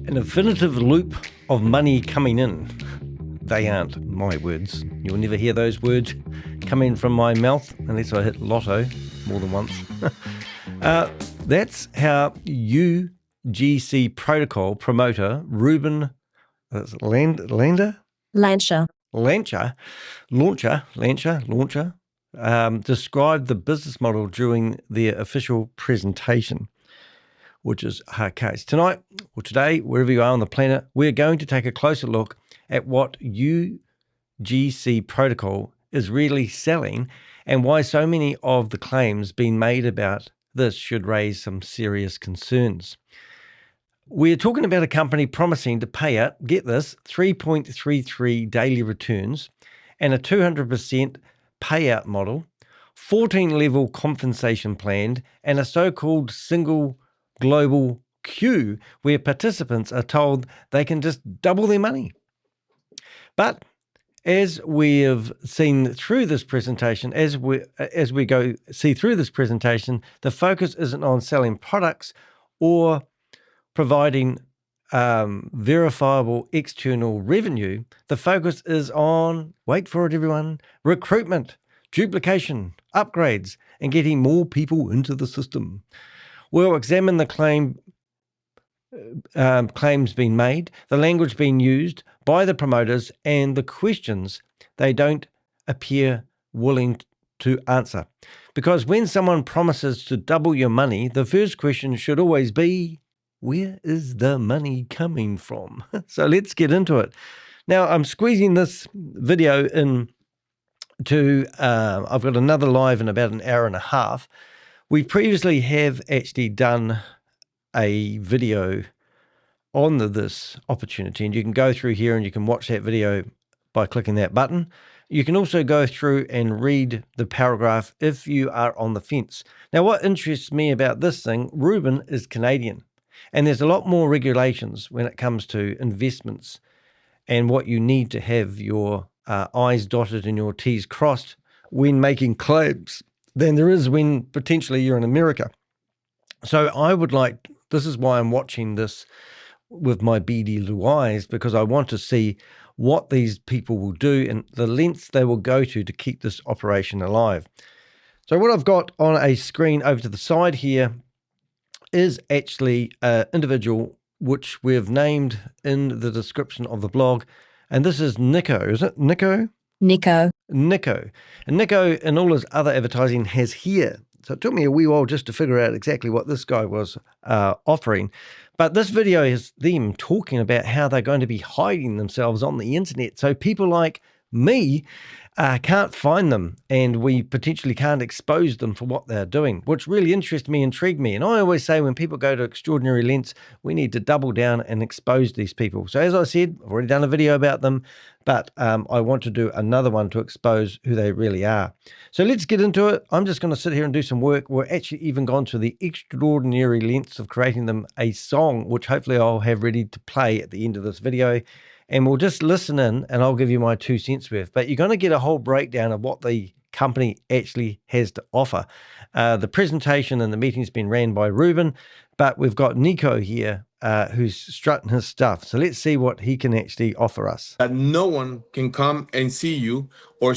An infinitive loop of money coming in. They aren't my words. You'll never hear those words coming from my mouth unless I hit lotto more than once. That's how UGC Protocol promoter Rubén Lancia described the business model during their official presentation, which is her case. Tonight, or today, wherever you are on the planet, we're going to take a closer look at what UGC Protocol is really selling and why so many of the claims being made about this should raise some serious concerns. We're talking about a company promising to pay out, get this, 3.33 daily returns and a 200% payout model, 14-level compensation plan, and a so-called single global queue where participants are told they can just double their money. But as we have seen through this presentation, the focus isn't on selling products or providing verifiable external revenue. The focus is on, wait for it everyone, recruitment, duplication, upgrades, and getting more people into the system. We'll examine the claims being made, the language being used by the promoters, and the questions they don't appear willing to answer. Because when someone promises to double your money, the first question should always be, where is the money coming from? So let's get into it. Now, I'm squeezing this video in to, I've got another live in about an hour and a half. We previously have actually done a video on this opportunity, and you can go through here and you can watch that video by clicking that button. You can also go through and read the paragraph if you are on the fence. Now, what interests me about this thing, Rubén is Canadian, and there's a lot more regulations when it comes to investments and what you need to have your I's dotted and your T's crossed when making claims than there is when potentially you're in America. So I would like, this is why I'm watching this with my beady blue eyes, because I want to see what these people will do and the lengths they will go to keep this operation alive. So what I've got on a screen over to the side here is actually an individual which we've named in the description of the blog. And this is Nikko, is it? Nikko. And Nikko, in all his other advertising, has here. So it took me a wee while just to figure out exactly what this guy was offering. But this video is them talking about how they're going to be hiding themselves on the internet. So people like me can't find them, and we potentially can't expose them for what they're doing, which really interests me, intrigued me. And I always say when people go to extraordinary lengths, we need to double down and expose these people. So as I said, I've already done a video about them, but I want to do another one to expose who they really are. So let's get into it. I'm just going to sit here and do some work. We're actually even gone to the extraordinary lengths of creating them a song, which hopefully I'll have ready to play at the end of this video. And we'll just listen in and I'll give you my 2 cents worth. But you're going to get a whole breakdown of what the company actually has to offer. The presentation and the meeting's been ran by Rubén, but we've got Nikko here who's strutting his stuff. So let's see what he can actually offer us. That no one can come and see you or...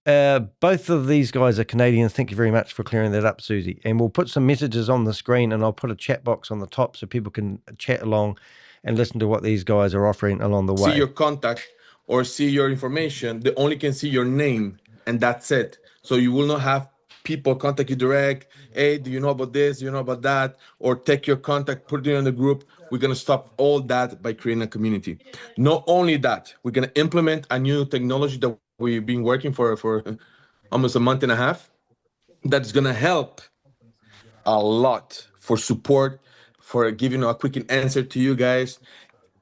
Both of these guys are Canadian. Thank you very much for clearing that up, Susie. And we'll put some messages on the screen and I'll put a chat box on the top so people can chat along and listen to what these guys are offering along the way. See your contact or see your information. They only can see your name and that's it. So you will not have people contact you direct. Hey, do you know about this? Do you know about that? Or take your contact, put it in the group. We're going to stop all that by creating a community. Not only that, we're going to implement a new technology that we've been working for almost a month and a half. That's going to help a lot for support, for giving a quick answer to you guys.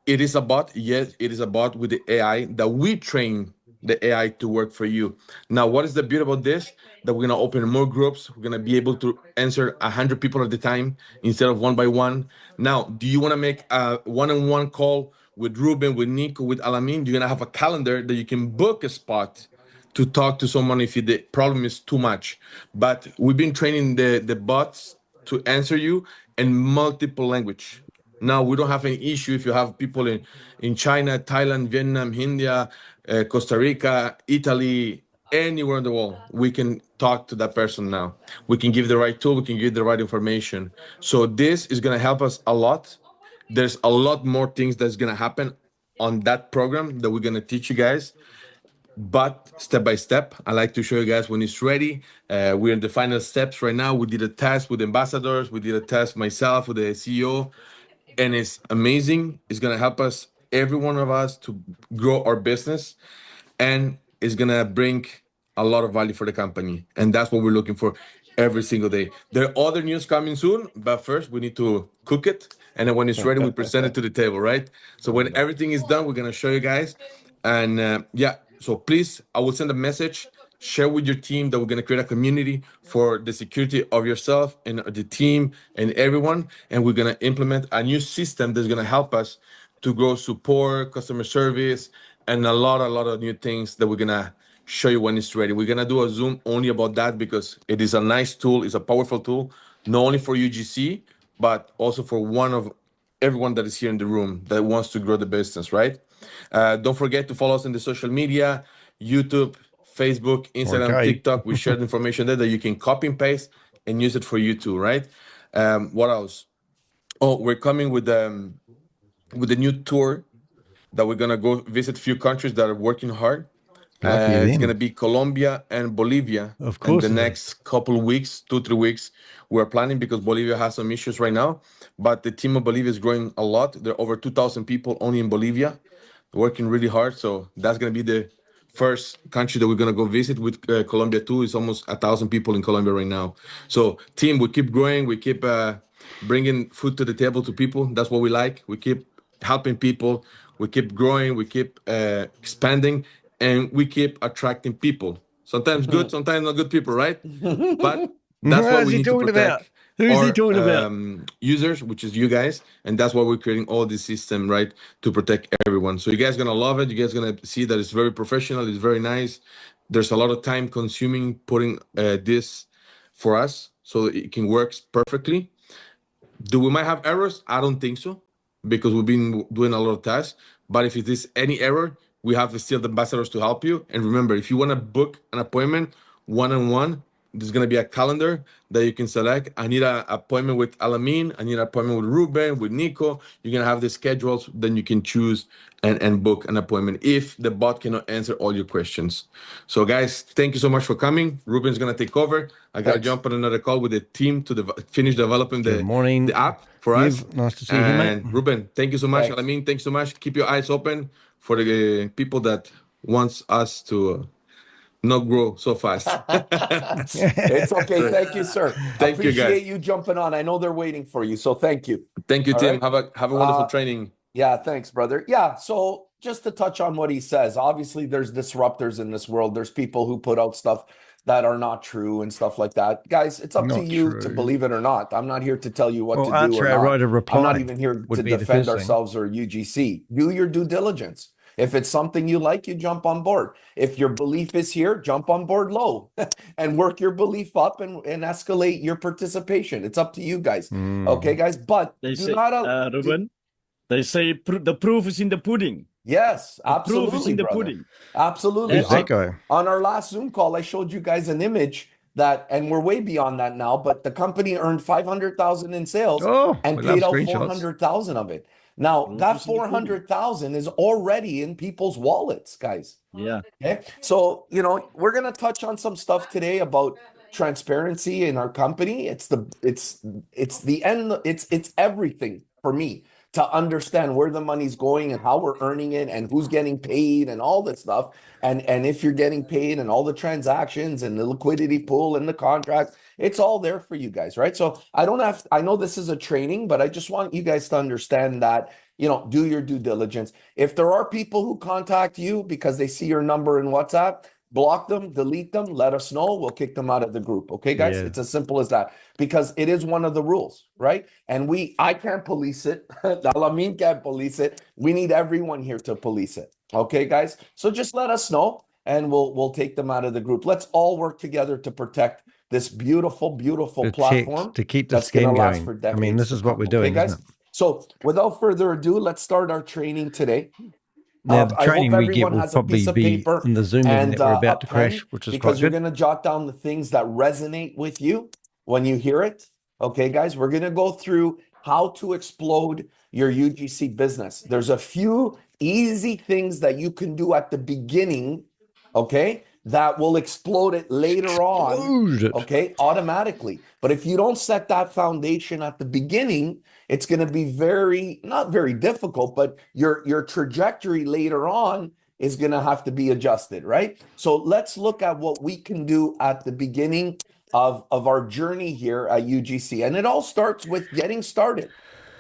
It is a bot. Yes, it is a bot with the AI that we train the AI to work for you. Now, what is the beauty about this? That we're going to open more groups. We're going to be able to answer 100 people at a time instead of one by one. Now, do you want to make a one-on-one call with Rubén, with Nikko, with Alamin? You're going to have a calendar that you can book a spot to talk to someone if the problem is too much. But we've been training the bots to answer you in multiple language. Now we don't have any issue if you have people in China, Thailand, Vietnam, India, Costa Rica, Italy, anywhere in the world. We can talk to that person now. We can give the right tool. We can give the right information. So this is going to help us a lot. There's a lot more things that's going to happen on that program that we're going to teach you guys. But step by step, I like to show you guys when it's ready. We're in the final steps right now. We did a test with ambassadors. We did a test myself with the CEO, and it's amazing. It's gonna help us, every one of us, to grow our business, and it's gonna bring a lot of value for the company. And that's what we're looking for every single day. There are other news coming soon, but first we need to cook it, and then when it's ready, we present it to the table, right? So when everything is done, we're gonna show you guys. And yeah, so please, I will send a message, share with your team that we're going to create a community for the security of yourself and the team and everyone. And we're going to implement a new system that's going to help us to grow support, customer service, and a lot of new things that we're going to show you when it's ready. We're going to do a Zoom only about that because it is a nice tool. It's a powerful tool, not only for UGC, but also for everyone that is here in the room that wants to grow the business, right? Don't forget to follow us in the social media, YouTube, Facebook, Instagram, Okay. TikTok. We share the information there that you can copy and paste and use it for you too, right? What else? Oh, we're coming with a new tour that we're gonna go visit a few countries that are working hard. Lucky It's them. gonna be Colombia and Bolivia Of in course the it is. next couple of weeks, 2-3 weeks. We're planning because Bolivia has some issues right now, but the team of Bolivia is growing a lot. There are over 2,000 people only in Bolivia, working really hard. So that's gonna be the first country that we're gonna go visit with Colombia too. It's almost 1,000 people in Colombia right now. So team, we keep growing. We keep bringing food to the table to people. That's what we like. We keep helping people. We keep growing. We keep expanding, and we keep attracting people. Sometimes good, sometimes not good people, right? But that's what What's we he need to talking about? protect Who's he our talking about? users, which is you guys, and that's why we're creating all this system, right, to protect everyone. So you guys gonna love it. You guys gonna see that it's very professional. It's very nice. There's a lot of time consuming putting this for us so it can work perfectly. Do we might have errors? I don't think so, because we've been doing a lot of tests. But if it is any error, we have still the ambassadors to help you. And remember, if you want to book an appointment one-on-one, there's gonna be a calendar that you can select. I need an appointment with Alamin. I need an appointment with Ruben, with Nikko. You're gonna have the schedules. Then you can choose and book an appointment if the bot cannot answer all your questions. So guys, thank you so much for coming. Ruben's gonna take over. I gotta Thanks. jump on another call with the team to finish developing Good morning. the app for us. Nice to see you, mate. And Ruben, thank you so much. Thanks. Alamin, thanks so much. Keep your eyes open for the people that wants us to not grow so fast. It's okay. Thank you, sir. Thank you, Appreciate guys. you jumping on. I know they're waiting for you, so thank you. Thank you, All Tim. right. Have a wonderful training. Yeah, thanks, brother. Yeah, so just to touch on what he says, obviously there's disruptors in this world. There's people who put out stuff that are not true and stuff like that. Guys, it's up to Not you to true. believe it or not. I'm not here to tell you what Well, to do answer or our not. right of I'm reply not even here would to be the defend first thing. ourselves or UGC. Do your due diligence. If it's something you like, you jump on board. If your belief is here, jump on board low and work your belief up and escalate your participation. It's up to you guys. Mm. Okay, guys? But They do say, not Ruben, they say the proof is in the pudding. Yes, The proof is absolutely, in the brother. pudding. Absolutely. Who's that guy? On our last Zoom call, I showed you guys an image that, and we're way beyond that now, but the company earned 500,000 in sales Oh, and we love paid out screenshots. 400,000 of it. Now, Proof that is in the pudding. 400,000 is already in people's wallets, guys. Yeah. Okay. So, we're going to touch on some stuff today about transparency in our company. It's the end. It's everything for me to understand where the money's going and how we're earning it and who's getting paid and all this stuff. And if you're getting paid and all the transactions and the liquidity pool and the contracts, it's all there for you guys, right? So I know this is a training, but I just want you guys to understand that, do your due diligence. If there are people who contact you because they see your number in WhatsApp, block them, delete them, let us know. We'll kick them out of the group. Okay, guys? Yeah. It's as simple as that, because it is one of the rules, right? And I can't police it. Alamin can't police it. We need everyone here to police it. Okay, guys? So just let us know and we'll take them out of the group. Let's all work together to protect this beautiful, beautiful platform to keep the that's going scam to last going. for I decades. mean, this to is what come. we're doing, okay, guys? isn't it? So without further ado, let's start our training today. Now, the I hope training we get everyone will has a probably piece of be paper in the Zoom meeting and that we're a about to pen, crash, which is because quite you're good. going to jot down the things that resonate with you when you hear it. Okay, guys, we're going to go through how to explode your UGC business. There's a few easy things that you can do at the beginning, okay, that will explode it later on, Explode it. okay, automatically. But if you don't set that foundation at the beginning, it's going to be not very difficult, but your trajectory later on is going to have to be adjusted, right? So let's look at what we can do at the beginning of our journey here at UGC. And it all starts with getting started.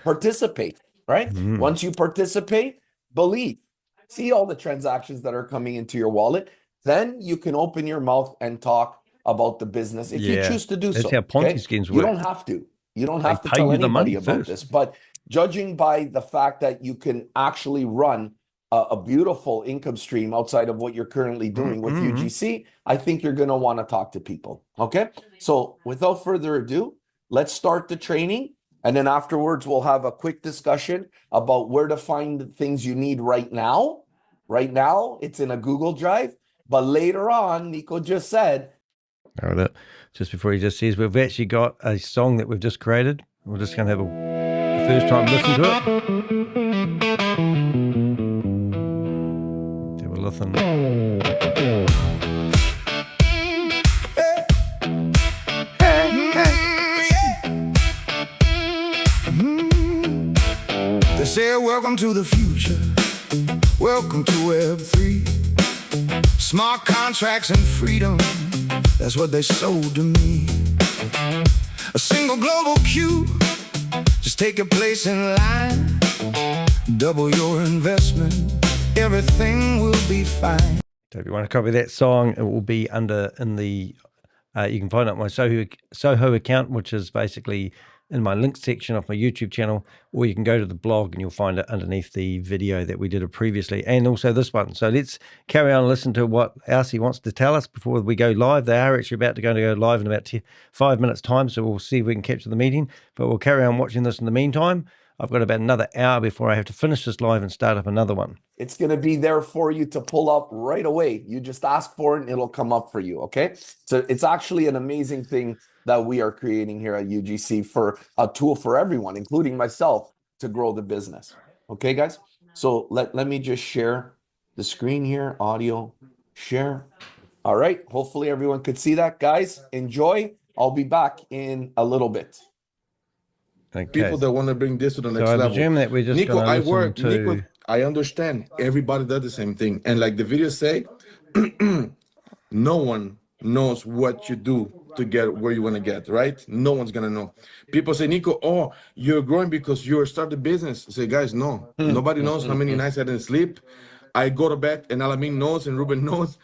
Participate, right? Once you participate, believe. See all the transactions that are coming into your wallet. Then you can open your mouth and talk about the business if you Yeah, choose to do that's so. how Ponzi Okay? schemes You work. don't have to. You don't They have to pay tell you the money anybody about first. this. But judging by the fact that you can actually run a beautiful income stream outside of what you're currently doing with UGC, I think you're going to want to talk to people. Okay. So without further ado, let's start the training. And then afterwards, we'll have a quick discussion about where to find the things you need right now. Right now, it's in a Google Drive. But later on, Nikko just said, All right, just before he just says, we've actually got a song that we've just created. We're just going to have a first time listen to it. Have a listen. They say welcome to the future, welcome to Web3. Smart contracts and freedom, that's what they sold to me. A single global queue, just take a place in line. Double your investment, everything will be fine. So if you want to copy that song, it will be in the, you can find it on my Soho account, which is basically in my links section of my YouTube channel, or you can go to the blog and you'll find it underneath the video that we did previously, and also this one. So let's carry on and listen to what Alcy wants to tell us before we go live. They are actually about to go live in about 5 minutes time, so we'll see if we can capture the meeting, but we'll carry on watching this in the meantime. I've got about another hour before I have to finish this live and start up another one. it's going to be there for you to pull up right away. You just ask for it and it'll come up for you. Okay. So it's actually an amazing thing that we are creating here at UGC, for a tool for everyone, including myself, to grow the business. Okay, guys. So let me just share the screen here, audio share. All right. Hopefully everyone could see that. Guys, enjoy. I'll be back in a little bit. Okay. People that want to bring this to the next So I level. presume that we're just Nikko, going to I listen work. to... Nikko, I understand. Everybody does the same thing. And like the video say, no one knows what you do to get where you want to get, right? No one's going to know. People say, Nikko, oh, you're growing because you started a business. I say, guys, no. Nobody knows how many nights I didn't sleep. I go to bed and Alamin knows and Ruben knows.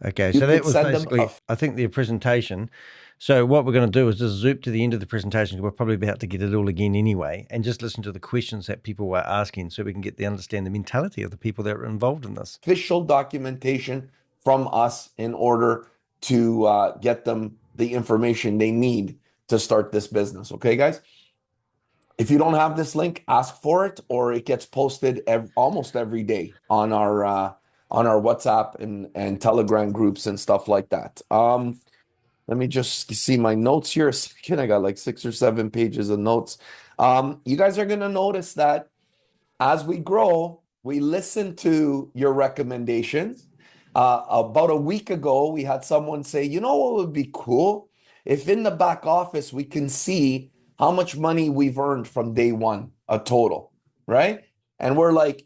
Okay, You so that could was send them basically, I think, the presentation. So what we're going to do is just zoom to the end of the presentation. We're probably about to get it all again anyway, and just listen to the questions that people were asking, so we can understand the mentality of the people that are involved in this. Official documentation from us in order to get them the information they need to start this business. Okay, guys? If you don't have this link, ask for it, or it gets posted almost every day on our WhatsApp and Telegram groups and stuff like that. Let me just see my notes here a second. I got like 6 or 7 pages of notes. You guys are going to notice that as we grow, we listen to your recommendations. About a week ago, we had someone say, you know what would be cool? If in the back office, we can see how much money we've earned from day one, a total, right? And we're like,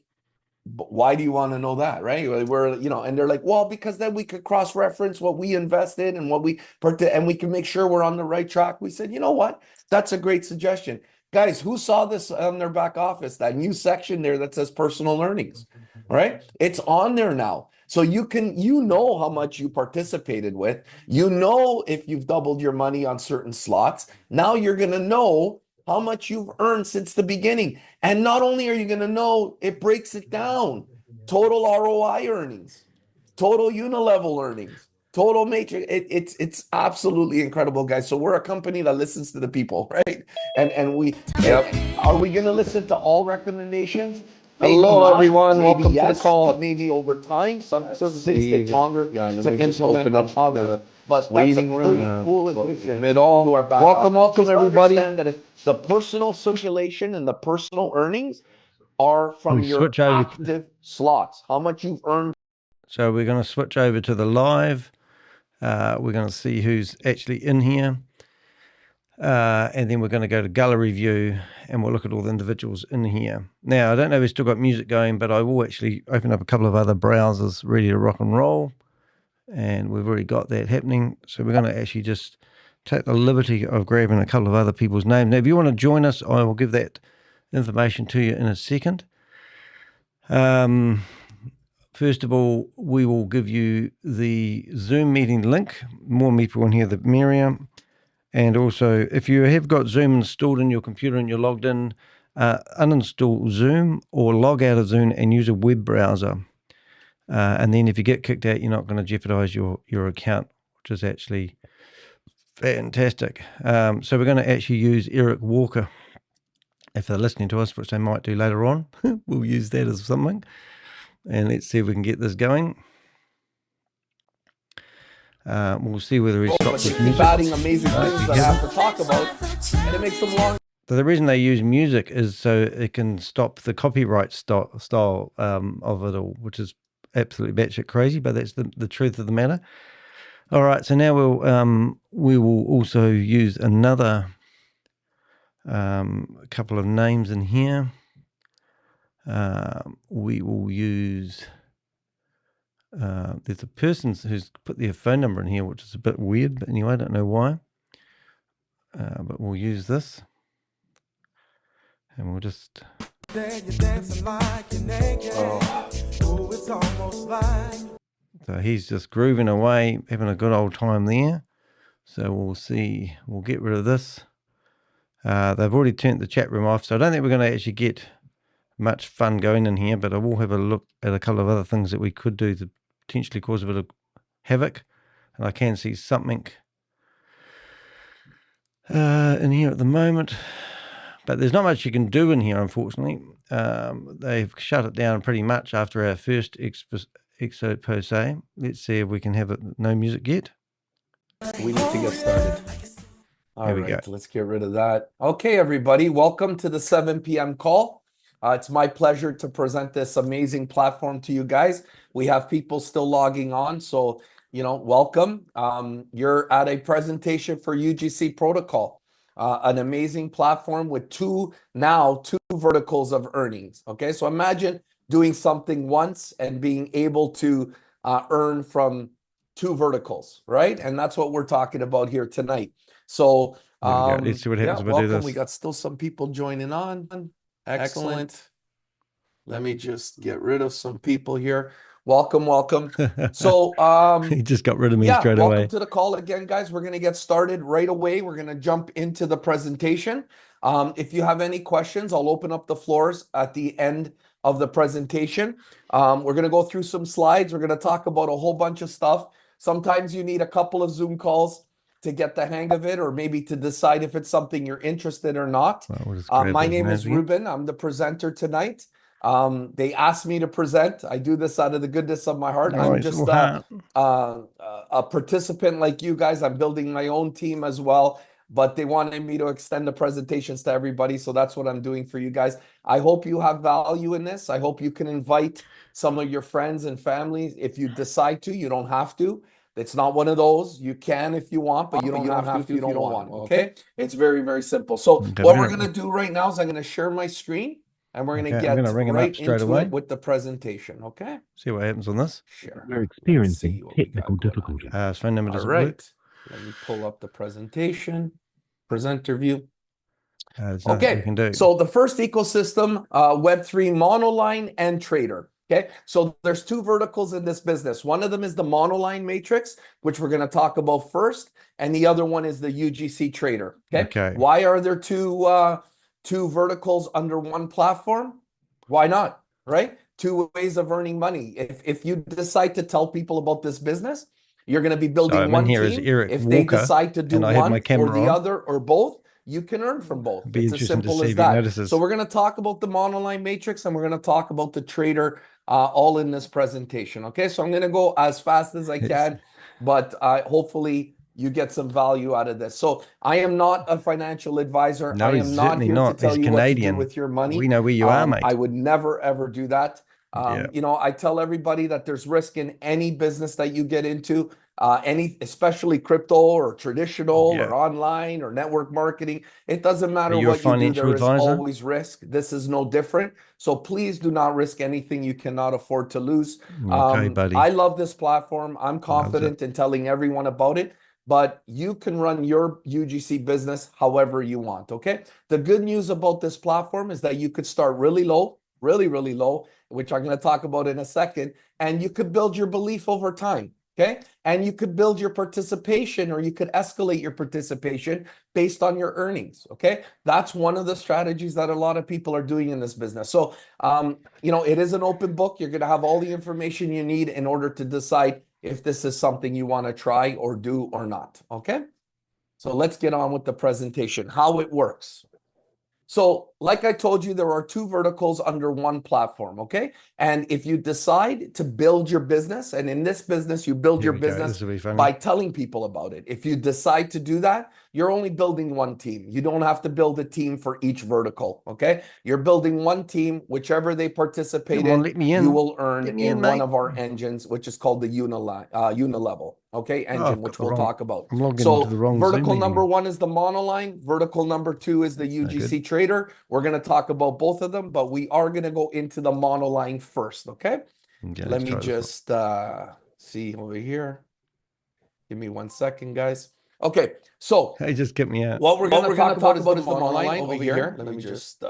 but why do you want to know that, right? We're, and they're like, well, because then we could cross-reference what we invested and what and we can make sure we're on the right track. We said, you know what? That's a great suggestion. Guys, who saw this on their back office, that new section there that says personal earnings, right? It's on there now. So you know how much you participated with, if you've doubled your money on certain slots. Now you're going to know how much you've earned since the beginning. And not only are you going to know, it breaks it down. Total ROI earnings, total unilevel earnings, Total matrix. It's absolutely incredible, guys. So we're a company that listens to the people, right? And we are we gonna listen to all recommendations? Maybe Hello, not, everyone. maybe Welcome to the yes, call. but maybe over time. Some things take longer to implement others. But waiting room. cool and It all. Welcome, everybody. Understand that if the personal circulation and the personal earnings are from We your switch over. active slots, how much you've earned. So we're going to switch over to the live. We're going to see who's actually in here. And then we're going to go to gallery view and we'll look at all the individuals in here. Now, I don't know if we've still got music going, but I will actually open up a couple of other browsers ready to rock and roll. And we've already got that happening. So we're going to actually just take the liberty of grabbing a couple of other people's names. Now, if you want to join us, I will give that information to you in a second. First of all, we will give you the Zoom meeting link. More people in here, the merrier. And also, if you have got Zoom installed in your computer and you're logged in, uninstall Zoom or log out of Zoom and use a web browser. And then if you get kicked out, you're not going to jeopardize your account, which is actually fantastic. So we're going to actually use Eric Walker. If they're listening to us, which they might do later on, we'll use that as something. And let's see if we can get this going. We'll see whether he's got this music. Adding amazing things that I have to talk about, and it makes them long. So the reason they use music is so it can stop the copyright style of it all, which is absolutely batshit crazy, but that's the truth of the matter. All right, so now we will also use another couple of names in here. We will use. There's a person who's put their phone number in here, which is a bit weird, but anyway, I don't know why. But we'll use this. And we'll just... So he's just grooving away, having a good old time there. So we'll see, we'll get rid of this. They've already turned the chat room off, so I don't think we're going to actually get much fun going in here, but I will have a look at a couple of other things that we could do to potentially cause a bit of havoc. And I can see something in here at the moment, but there's not much you can do in here, unfortunately. They've shut it down pretty much after our first excerpt per se. Let's see if we can have it no music yet. We need to get started. All we go. right, let's get rid of that. Okay, everybody, welcome to the 7 p.m. call. It's my pleasure to present this amazing platform to you guys. We have people still logging on, so welcome. You're at a presentation for UGC Protocol, an amazing platform with two verticals of earnings. Okay, so imagine doing something once and being able to earn from two verticals, right? And that's what we're talking about here tonight. So let's see what happens if we do this. We got still some people joining on. Excellent. Let me just get rid of some people here. Welcome. So he just got rid of me straight welcome away. to the call again, guys. We're going to get started right away. We're going to jump into the presentation. If you have any questions, I'll open up the floors at the end of the presentation. We're going to go through some slides. We're going to talk about a whole bunch of stuff. Sometimes you need a couple of Zoom calls to get the hang of it, or maybe to decide if it's something you're interested or not. My name is Rubén. I'm the presenter tonight. They asked me to present. I do this out of the goodness of my heart. I'm just a participant like you guys. I'm building my own team as well, but they wanted me to extend the presentations to everybody, so that's what I'm doing for you guys. I hope you have value in this. I hope you can invite some of your friends and families if you decide to. You don't have to. It's not one of those. You can if you want, but you don't have to if you don't want. Okay? It's very, very simple. So what we're going to do right now is I'm going to share my screen, and we're going to get right into it with the presentation. Okay? See what happens on this. Share. We're experiencing technical difficulties. Phone number doesn't work. Let me pull up the presentation. Presenter view. Okay. So the first ecosystem, Web3 monoline and trader. Okay, so there's two verticals in this business. One of them is the monoline matrix, which we're going to talk about first, and the other one is the UGC trader. Okay. Why are there two verticals under one platform? Why not? Right? Two ways of earning money. If you decide to tell people about this business, You're going to be building I'm in one here as team. Eric If they Walker, decide to do and I have one my or camera the on. other or both, you can earn from both. It'd be It's as interesting to simple see as if he that. notices. So we're going to talk about the monoline matrix, and we're going to talk about the trader all in this presentation. Okay, so I'm going to go as fast as I can, but hopefully you get some value out of this. So I am not a financial advisor. No, I he's am not certainly here not. to tell He's you what to do Canadian. with your money. We know where you are, mate. I would never, ever do that. Yeah. You know, I tell everybody that there's risk in any business that you get into, especially crypto or traditional Yeah. or online or network marketing. It doesn't matter you a what you do. financial There is advisor? always risk. This is no different. So please do not risk anything you cannot afford to lose. Okay, buddy. I love this platform. I'm confident in telling everyone about it. But you can run your UGC business however you want, okay? The good news about this platform is that you could start really low, really, really low, which I'm going to talk about in a second, and you could build your belief over time, okay? And you could build your participation, or you could escalate your participation based on your earnings, okay? That's one of the strategies that a lot of people are doing in this business. So, you know, it is an open book. You're going to have all the information you need in order to decide if this is something you want to try or do or not, okay? So let's get on with the presentation, how it works. So like I told you, there are two verticals under one platform, okay? And if you decide to build your business, and in this business, you build your business by telling people about it. If you decide to do that, you're only building one team. You don't have to build a team for each vertical, okay? You're building one team, whichever they participate you will earn in one of our engines, which is called the Unilevel, okay? Engine, which we'll talk about. So vertical number one is the monoline. Vertical number two is the UGC trader. We're going to talk about both of them, but we are going to go into the monoline first, okay? Let me just see over here. Give me 1 second, guys. Okay, so Hey, just get me out. what we're going to talk about is the monoline over here. Let me just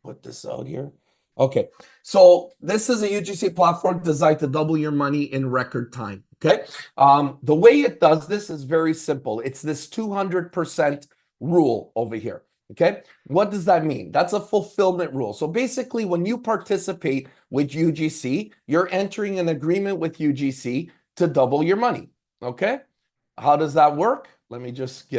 put this out here. Okay, so this is a UGC platform designed to double your money in record time, okay? The way it does this is very simple. It's this 200% rule over here, okay? What does that mean? That's a fulfillment rule. So basically, when you participate with UGC, you're entering an agreement with UGC to double your money, okay? How does that work? Let me just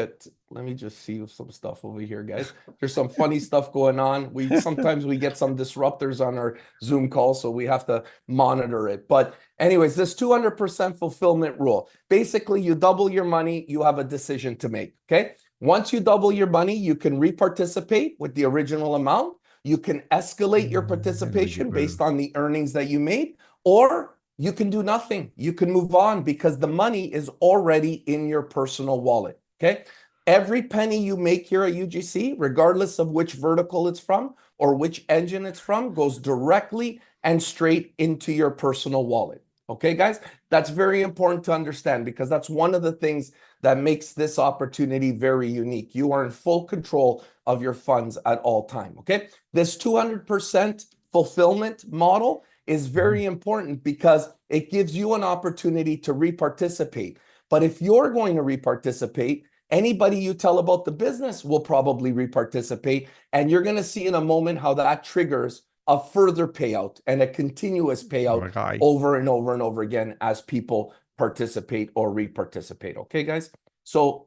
see some stuff over here, guys. There's some funny stuff going on. Sometimes we get some disruptors on our Zoom call, so we have to monitor it. But anyways, this 200% fulfillment rule. Basically, you double your money, you have a decision to make, okay? Once you double your money, you can reparticipate with the original amount. You can escalate your participation based on the earnings that you made, or you can do nothing. You can move on because the money is already in your personal wallet, okay? Every penny you make here at UGC, regardless of which vertical it's from or which engine it's from, goes directly and straight into your personal wallet, okay, guys? That's very important to understand because that's one of the things that makes this opportunity very unique. You are in full control of your funds at all time, okay? This 200% fulfillment model is very important because it gives you an opportunity to reparticipate. But if you're going to reparticipate, anybody you tell about the business will probably reparticipate. And you're going to see in a moment how that triggers a further payout and a continuous payout over and over and over again as people participate or reparticipate. Okay, guys? So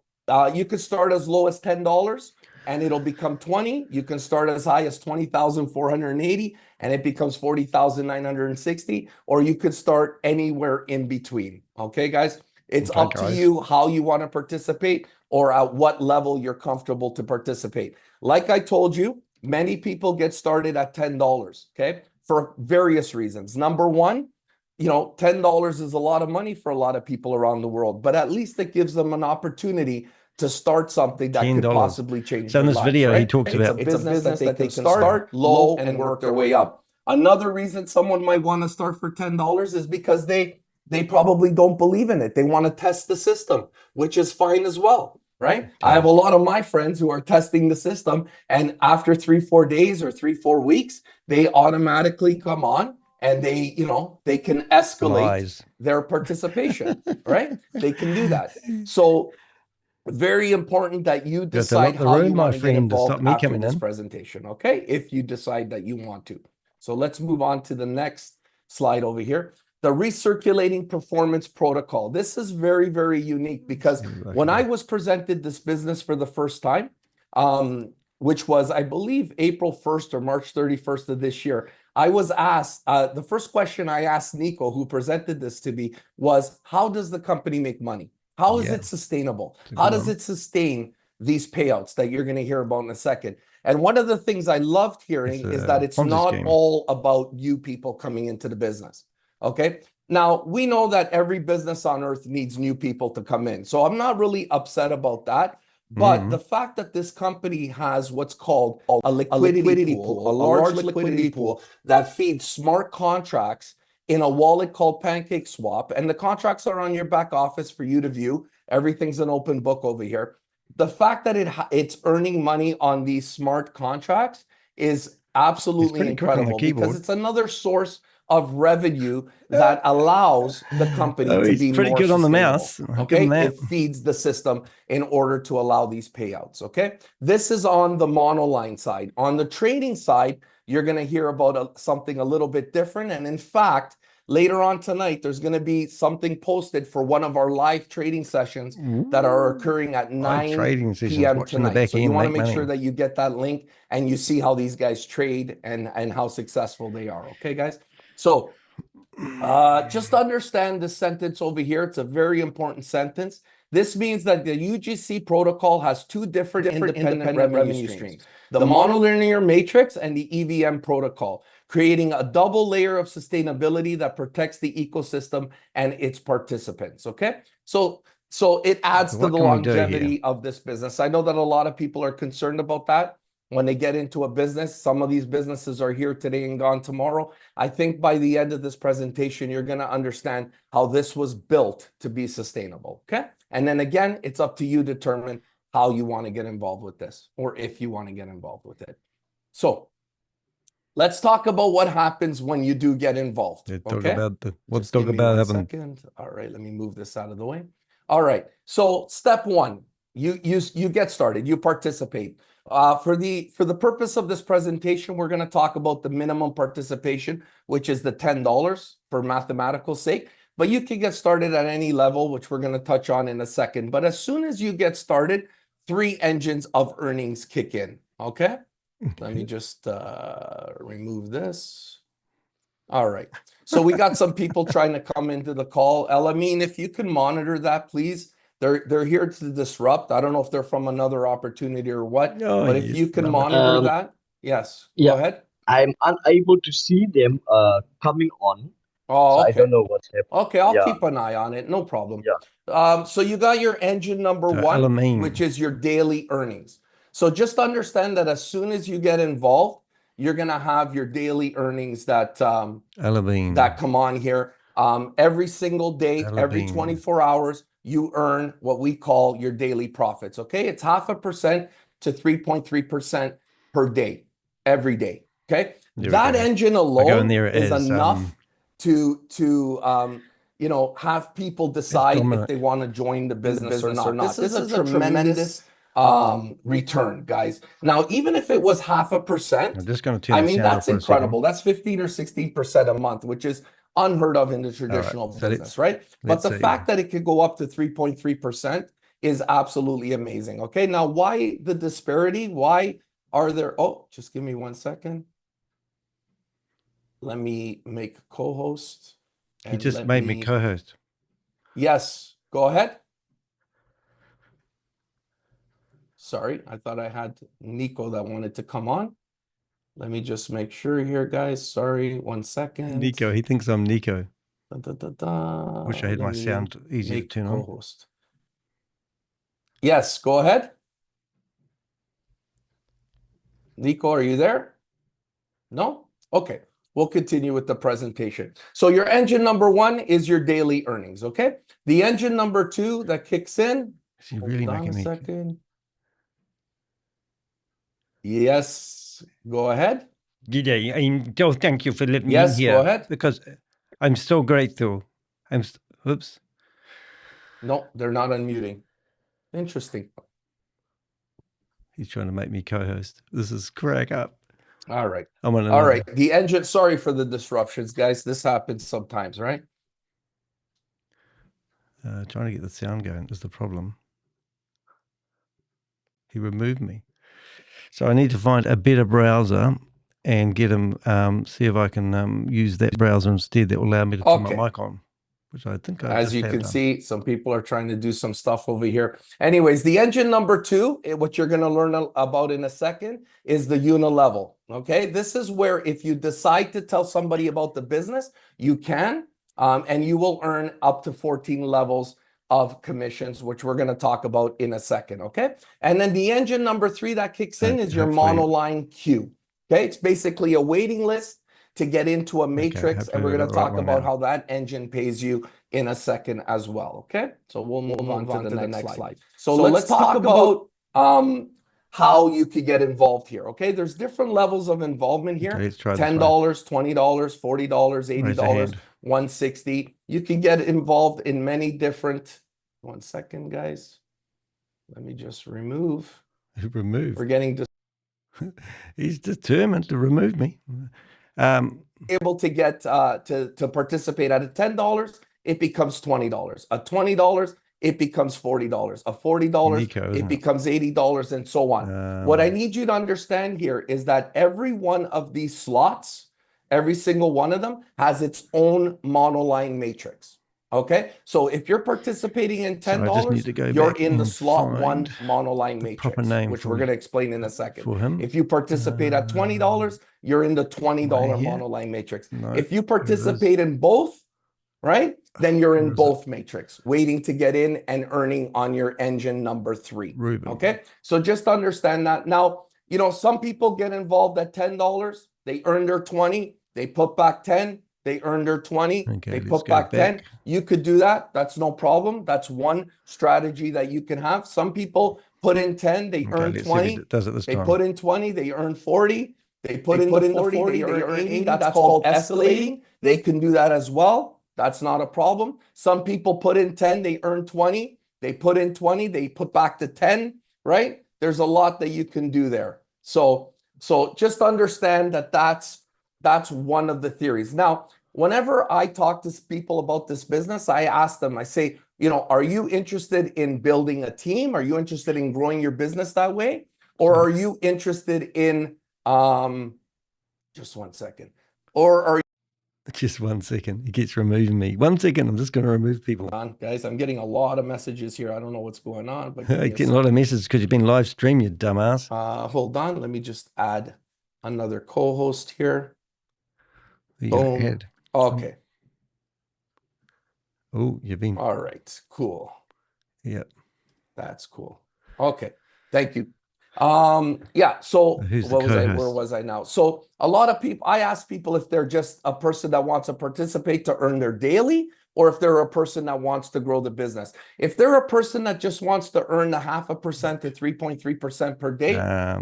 you could start as low as $10 and it'll become 20. You can start as high as 20,480 and it becomes 40,960, or you could start anywhere in between. Okay, guys? It's up to you how you want to participate or at what level you're comfortable to participate. Like I told you, many people get started at $10, okay? For various reasons. Number one, you know, $10 is a lot of money for a lot of people around the world, but at least it gives them an opportunity to start something that could possibly change their lives. So in this video, he talks about it's a business that they can start low and work their way up. Another reason someone might want to start for $10 is because they probably don't believe in it. They want to test the system, which is fine as well, right? Yeah. I have a lot of my friends who are testing the system, and after 3-4 days or 3-4 weeks, they automatically come on and they, you know, they can escalate their participation, right? They can do that. So very important that you decide how you want to get involved after this presentation, okay? If you decide that you want to. So let's move on to the next slide over here. the recirculating performance protocol. This is very, very unique because when I was presented this business for the first time, which was, I believe, April 1st or March 31st of this year, I was asked, the first question I asked Nikko, who presented this to me, was, how does the company make money? How is it sustainable? How does it sustain these payouts that you're going to hear about in a second? And one of the things I loved hearing is that it's not all about you people coming into the business. Okay. Now, we know that every business on earth needs new people to come in. So I'm not really upset about that. But the fact that this company has what's called a liquidity pool, a large liquidity pool that feeds smart contracts in a wallet called PancakeSwap, and the contracts are on your back office for you to view. Everything's an open book over here. The fact that it's earning money on these smart contracts is absolutely incredible because it's another source of revenue that allows the company to be pretty more good on the sustainable. mouse. Okay, it feeds the system in order to allow these payouts. Okay, this is on the monoline side. On the trading side, you're going to hear about something a little bit different. And in fact, later on tonight, there's going to be something posted for one of our live trading sessions that are occurring at 9 p.m. tonight. So you want to make sure that you get that link and you see how these guys trade and how successful they are. Okay, guys? So just understand this sentence over here. It's a very important sentence. This means that the UGC protocol has two different independent revenue streams. The monolinear matrix and the EVM protocol, creating a double layer of sustainability that protects the ecosystem and its participants, okay? So it adds to the longevity of this business. I know that a lot of people are concerned about that when they get into a business. Some of these businesses are here today and gone tomorrow. I think by the end of this presentation, you're going to understand how this was built to be sustainable, okay? And then again, it's up to you to determine how you want to get involved with this, or if you want to get involved with it. So let's talk about what happens when you do get involved. Okay? Let's talk about second. All right, let me move this out of the way. All right. So step one, you get started, you participate. For the purpose of this presentation, we're going to talk about the minimum participation, which is the $10 for mathematical sake. But you can get started at any level, which we're going to touch on in a second. But as soon as you get started, 3 engines of earnings kick in. Okay? Let me just remove this. All right. So we got some people trying to come into the call. Elamine, if you can monitor that, please. They're here to disrupt. I don't know if they're from another opportunity or what, but if you can monitor that. Yes, go ahead. I'm unable to see them coming on. Oh, so okay. I don't know what's happening. Okay, I'll keep an eye on it. No problem. Yeah. So you got your engine number one, which is your daily earnings. So just understand that as soon as you get involved, you're going to have your daily earnings that come on here. Every single day, every 24 hours, you earn what we call your daily profits. Okay, it's 0.5% to 3.3% per day, every day. Okay, that engine alone is enough to have people decide if they want to join the business or not. This is a tremendous return, guys. Now, even if it was 0.5%, I mean, that's incredible. That's 15 or 16% a month, which is unheard of in the traditional business, right? But the fact that it could go up to 3.3% is absolutely amazing. Okay, now why the disparity? Why are there? Oh, just give me 1 second. Let me make co-host. He just made me co-host. Yes, go ahead. Sorry, I thought I had Nikko that wanted to come on. Let me just make sure here, guys. Sorry, 1 second. Nikko, he thinks I'm Nikko. Wish I had my sound easy to turn on. Yes, go ahead. Nikko, are you there? No? Okay. We'll continue with the presentation. So your engine number one is your daily earnings, okay? The engine number two that kicks in. Is he really making me? Second. Yes, go ahead. Yeah, thank you for letting me in here. Go ahead. Because I'm so grateful. Oops. No, they're not unmuting. Interesting. He's trying to make me co-host. This is crack up. All right. I'm on All another. right. The engine, sorry for the disruptions, guys. This happens sometimes, right? Trying to get the sound going is the problem. He removed me. So I need to find a better browser and get him, see if I can use that browser instead. That will allow me to turn my Okay. mic on, which I think I As just you have can done. see, some people are trying to do some stuff over here. Anyways, the engine number 2, what you're going to learn about in a second, is the unilevel. Okay, this is where if you decide to tell somebody about the business, you can, and you will earn up to 14 levels of commissions, which we're going to talk about in a second. Okay, and then the engine number 3 that kicks in is your Hopefully- monoline queue. Okay, it's basically a waiting list to get into a matrix, and hopefully we're we going got to the right talk one about now. how that engine pays you in a second as well. Okay, so we'll move on to the next slide. So let's talk about how you could get involved here. Okay, there's different levels of involvement here. Okay, let's try this $10, one. $20, $40, Raise a $80, hand. $160. You can get involved in many different. 1 second, guys. Let me just remove. Remove. We're getting He's determined to remove me. able to get to participate at a $10, it becomes $20. A $20, it becomes $40. A $40, Nikko, it isn't it? becomes $80, and so on. What I need you to understand here is that every one of these slots, every single one of them, has its own monoline matrix. Okay, so if you're participating in So I just need $10, to go you're back in the and slot 1 find monoline the proper matrix, name which for we're me- going to explain in a second. for him. If you participate at $20, you're in the $20 Right here? monoline matrix. No, If you here it is. participate in both, right, then you're Where in is it? both matrix, waiting to get in and earning on your engine number 3. Rubén. Okay, so just understand that. Now, you know, some people get involved at $10, they earn their 20, they put back 10, they earn their 20, Okay, they let's put go back 10. back. You could do that. That's no problem. That's one strategy that you can have. Some people put in 10, they Okay, earn let's see if 20. it does it this They time. put in 20, they earn 40. They put in the 40, they earn 80. That's called escalating. They can do that as well. That's not a problem. Some people put in 10, they earn 20. They put in 20, they put back the 10, right? There's a lot that you can do there. So just understand that that's one of the theories. Now, whenever I talk to people about this business, I ask them, I say, you know, are you interested in building a team? Are you interested in growing your business that way? Or are you interested in, just 1 second, or are you, Just 1 second. He keeps removing me. 1 second. I'm just going to remove people. hold on, guys, I'm getting a lot of messages here. I don't know what's going on, but I get a lot of messages because you've been live streamed, you dumbass. hold on, let me just add another co-host here. You got Boom. add. Okay. Oh, you've been. All right, cool. Yep. That's cool. Okay, thank you. Yeah, so Who's the what was I, co-host? where was I now? So a lot of people, I ask people if they're just a person that wants to participate to earn their daily, or if they're a person that wants to grow the business. If they're a person that just wants to earn the 0.5% to 3.3% per day,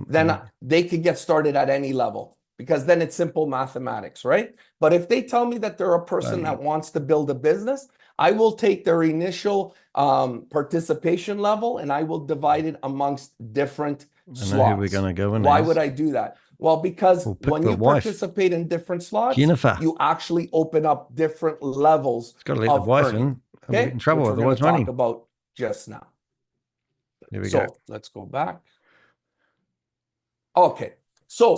then they could get started at any level, because then it's simple mathematics, right? But if they tell me that they're a person that wants to build a business, I will take their initial participation level and I will divide it amongst different slots. I know who we're going to go in. Why would I do that? Well, because We'll pick when the you wife. participate in different slots, Jennifer. you actually open up different levels It's got to let the of wife earning. in. I'll get in trouble, which we're gonna otherwise money. talk about just now. There we go. Let's go back. Okay, so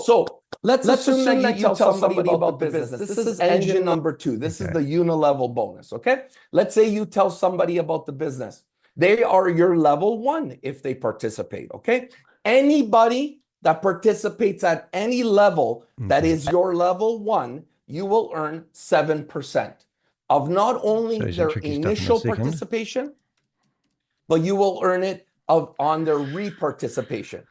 let's assume that you tell somebody about the business. This is engine number 2. This is the unilevel bonus, okay? Let's say you tell somebody about the business. They are your level 1 if they participate, okay? Anybody that participates at any level that is your level 1, you will earn 7% of not only Shows you their tricky stuff in a initial second. participation, but you will earn it on their reparticipation.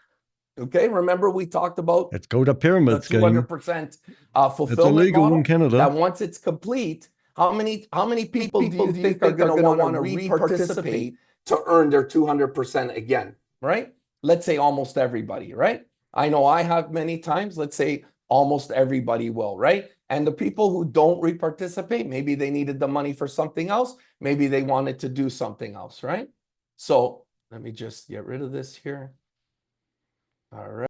Okay, remember we talked about It's called a pyramid the scheme. 200% fulfillment It's illegal model, in Canada. that once it's complete, how many people do you think are going to want to reparticipate to earn their 200% again, right? Let's say almost everybody, right? I know I have many times. Let's say almost everybody will, right? And the people who don't reparticipate, maybe they needed the money for something else. Maybe they wanted to do something else, right? So let me just get rid of this here. All right.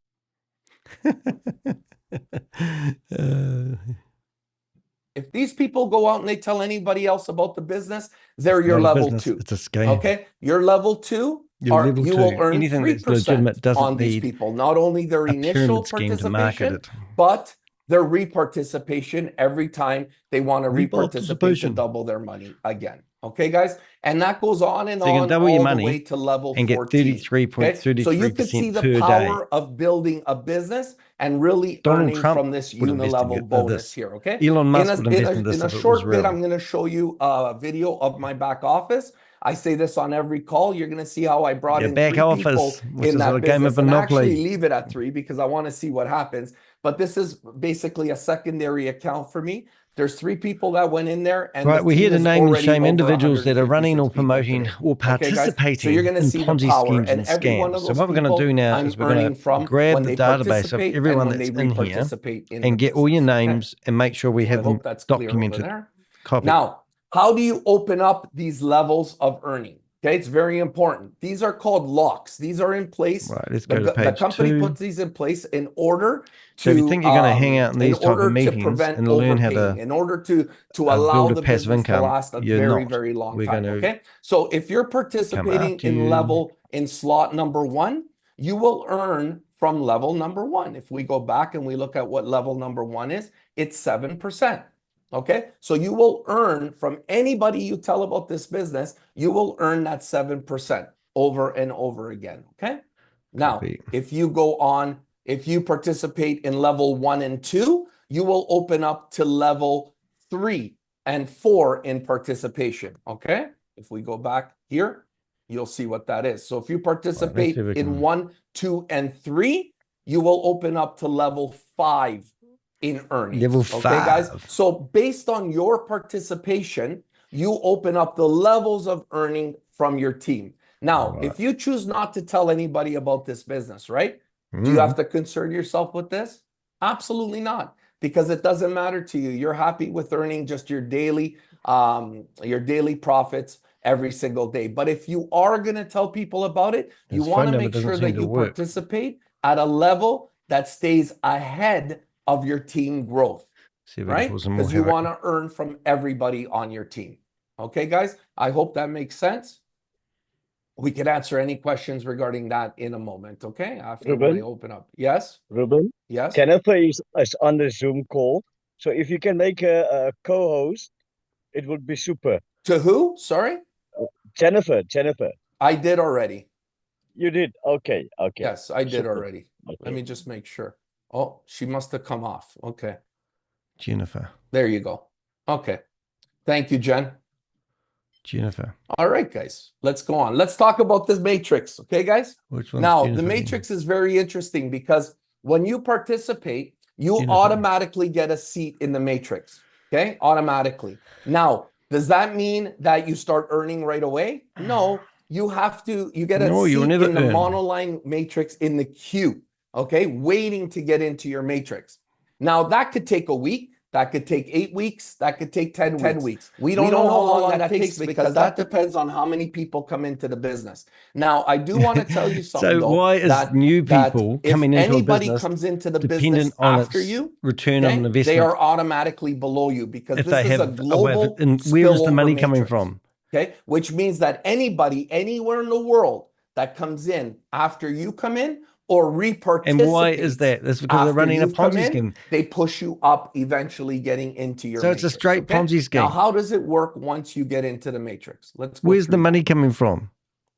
If these people go out and they tell anybody else about the business, they're your Not a level business, 2. it's a scam. Okay, your level 2 You're are level you 2. will earn Anything that's 3% legitimate doesn't on these need people. Not only their a initial pyramid scheme to market participation, it. but their reparticipation every time they want to reparticipate to Reparticipation. double their money again. Okay, guys, and that goes on and So you can on double your all the money way to level and get 14. Okay, so you could see 33.33% the per day. power of building a business and really Donald earning Trump from this would invest in unilevel bonus this. here. Okay, Elon Musk would invest in this in a if it was short bit, real. I'm going to show you a video of my back office. I say this on every call. You're going to see how I brought Your in back 3 people office, which in is that a game of business, and actually Monopoly. leave it at 3 because I want to see what happens. But this is basically a secondary account for me. There's 3 people that went in there, and Right, the we're here team to is name and already shame over individuals that are running 156 or people promoting today. or Okay, guys? So participating you're going to in see the Ponzi power, schemes and and every one scams. of So those what we're going to people do now I'm is we're going earning to from grab when the they database of participate and everyone when they that's in here reparticipate in the and get all your business. Okay? names and make sure we I have them hope that's clear over documented. there. Copy. Now, how do you open up these levels of earning? Okay, it's very important. These are called locks. These are in place. Right, let's go to The page company 2. puts these in place in order So if you to think you're going to hang out in these type of meetings prevent and learn how overpaying, to in order to allow build a the passive business to income, last a you're very, not. very long We're time. going to Okay, so if you're come participating after in you. in slot number 1, you will earn from level number 1. If we go back and we look at what level number 1 is, it's 7%. Okay, so you will earn from anybody you tell about this business, you will earn that 7% over and over again. Okay, now Copy. if you go on, if you participate in level 1 and 2, you will open up to level 3 and 4 in participation. Okay, if we go back here, you'll see what that is. So if you participate see if we in can- 1, 2, and 3, you will open up to level 5 in earnings. Level Okay, guys. 5. So based on your participation, you open up the levels of earning from your team. Now, Right. if you choose not to tell anybody about this business, right? Do you have to concern yourself with this? Absolutely not, because it doesn't matter to you. You're happy with earning just your daily profits every single day. But if you are going to tell people about it, you His want phone to number make doesn't sure seem that to you work. participate at a level that stays ahead of your team growth, See if we can right? pull some more Because you havoc. want to earn from everybody on your team. Okay, guys, I hope that makes sense. We can answer any questions regarding that in a moment, okay? After when I Ruben? open up. Yes? Ruben, Yes? Jennifer is on the Zoom call. So if you can make a co-host, it would be super. To who? Sorry? Jennifer, I did already. you did. Okay. Yes, I did Super. already. Okay. Let me just make sure. Oh, she must have come off. Okay. Jennifer. There you go. Okay. Thank you, Jen. Jennifer. All right, guys, let's go on. Let's talk about this matrix. Okay, guys? Which one's Now, Jennifer? the matrix is very interesting because when you participate, you Jennifer. automatically get a seat in the matrix. Okay, automatically. Now, does that mean that you start earning right away? No, you get a No, you'll seat never in the earn. monoline matrix in the queue. Okay, waiting to get into your matrix. Now, that could take a week. That could take 8 weeks. That could take 10 weeks. We don't know how long that takes because that depends on how many people come into the business. Now, I do want to tell you something. So though, why is that, new that people if coming into a anybody business comes into the business dependent on after its you, return on okay, investment? they are automatically below you because If this they is a have global and where is the spillover money coming matrix. from? Okay, which means that anybody anywhere in the world that comes in after you come in or reparticipates. And why is that? That's because they're after running a you've come Ponzi in, scheme. they push you up, eventually getting into your So matrix. it's a straight okay? Ponzi scheme. Now, how does it work once you get into the matrix? Let's go Where's the through money that. coming from?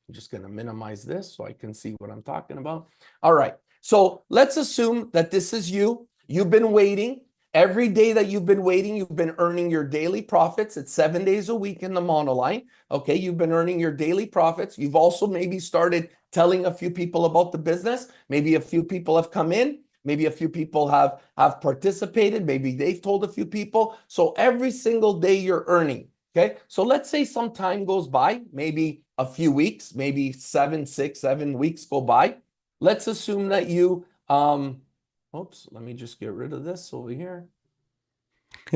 I'm just going to minimize this so I can see what I'm talking about. All right. So let's assume that this is you. You've been waiting. Every day that you've been waiting, you've been earning your daily profits. It's 7 days a week in the monoline. Okay, you've been earning your daily profits. You've also maybe started telling a few people about the business. Maybe a few people have come in. Maybe a few people have participated. Maybe they've told a few people. So every single day you're earning. Okay, so let's say some time goes by, maybe a few weeks, maybe 7 weeks go by. Let's assume that you oops, let me just get rid of this over here.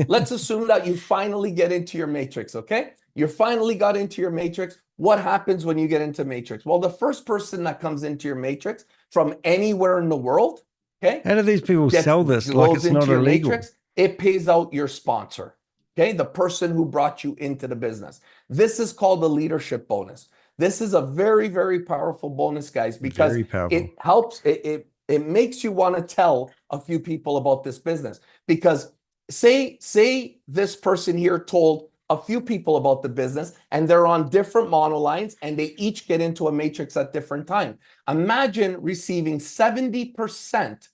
Let's assume that you finally get into your matrix, okay? You finally got into your matrix. What happens when you get into matrix? Well, the first person that comes into your matrix from anywhere in the world, Okay. How do these people sell this like Goes it's into not your illegal? matrix. It pays out your sponsor. Okay. The person who brought you into the business. This is called the leadership bonus. This is a very, very powerful bonus, guys, because Very powerful. it helps. It makes you want to tell a few people about this business, because say this person here told a few people about the business and they're on different monolines and they each get into a matrix at different time. Imagine receiving 70%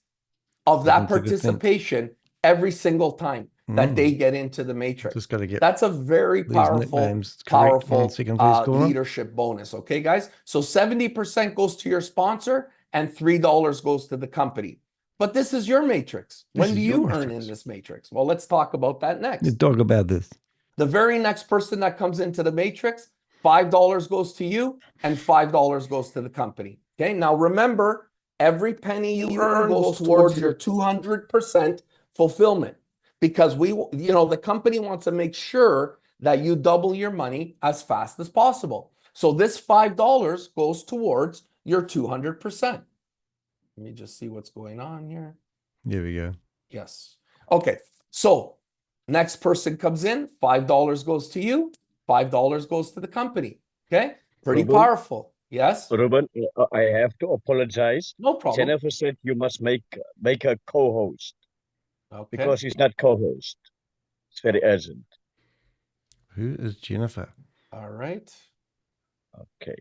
of that That's a good thing. participation every single time that they get into the matrix. Just got to get That's a very these powerful, nicknames correct. powerful 1 second, please, caller. leadership bonus. Okay, guys? So 70% goes to your sponsor and $3 goes to the company. But this is your matrix. This When is do your you earn matrix. in this matrix? Well, let's talk about that next. You talk about this. The very next person that comes into the matrix, $5 goes to you and $5 goes to the company. Okay, now remember, every penny you earn goes towards your 200% fulfillment, because the company wants to make sure that you double your money as fast as possible. So this $5 goes towards your 200%. Let me just see what's going on here. There we go. Yes. Okay. So next person comes in, $5 goes to you, $5 goes to the company. Okay. Pretty Rubén? powerful. Yes. Ruben, I have to apologize. No problem. Jennifer said you must make a co-host Okay. because he's not co-host. It's very urgent. Who is Jennifer? All right. Okay.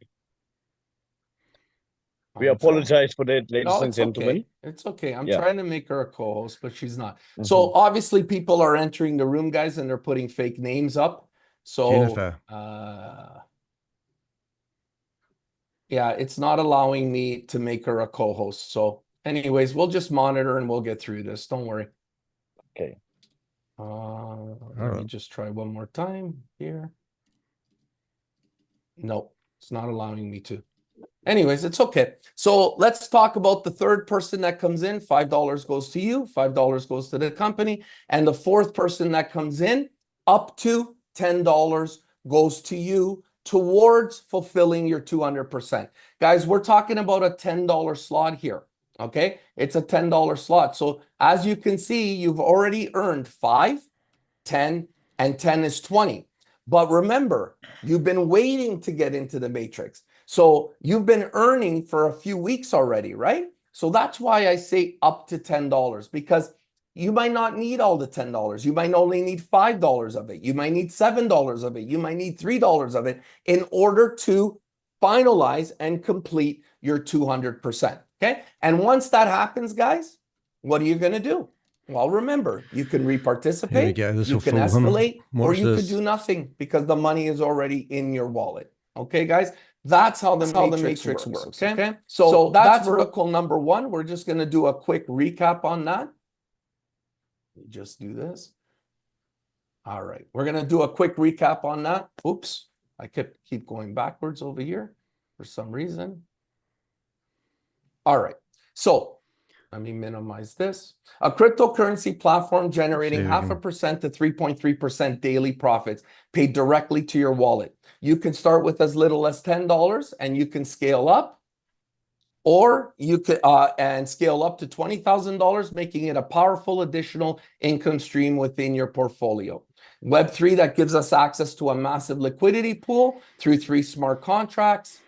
We I'm apologize for that, ladies No, and it's gentlemen. okay. It's okay. I'm Yeah. trying to make her a co-host, but she's not. Mhm. So obviously people are entering the room, guys, and they're putting fake names up. So Jennifer. yeah, it's not allowing me to make her a co-host. So anyways, we'll just monitor and we'll get through this. Don't worry. Okay. Let me just try one more time here. No, it's not allowing me to. Anyways, it's okay. So let's talk about the third person that comes in. $5 goes to you, $5 goes to the company. And the fourth person that comes in, up to $10 goes to you towards fulfilling your 200%. Guys, we're talking about a $10 slot here. Okay, it's a $10 slot. So as you can see, you've already earned 5, 10, and 10 is 20. But remember, you've been waiting to get into the matrix. So you've been earning for a few weeks already, right? So that's why I say up to $10, because you might not need all the $10. You might only need $5 of it. You might need $7 of it. You might need $3 of it in order to finalize and complete your 200%. Okay. And once that happens, guys, what are you going to do? Well, remember, you can reparticipate, Here we go. This you will can fool him. escalate, or Watch you could this. do nothing because the money is already in your wallet. Okay, guys? That's how the matrix works. Okay? So that's vertical number 1. We're just going to do a quick recap on that. Let me just do this. All right. We're going to do a quick recap on that. Oops. I keep going backwards over here for some reason. All right. So let me minimize this. A cryptocurrency platform generating 0.5% to 3.3% daily profits paid directly to your wallet. You can start with as little as $10 and you can scale up, or you could and scale up to $20,000, making it a powerful additional income stream within your portfolio. Web3, that gives us access to a massive liquidity pool through 3 smart contracts.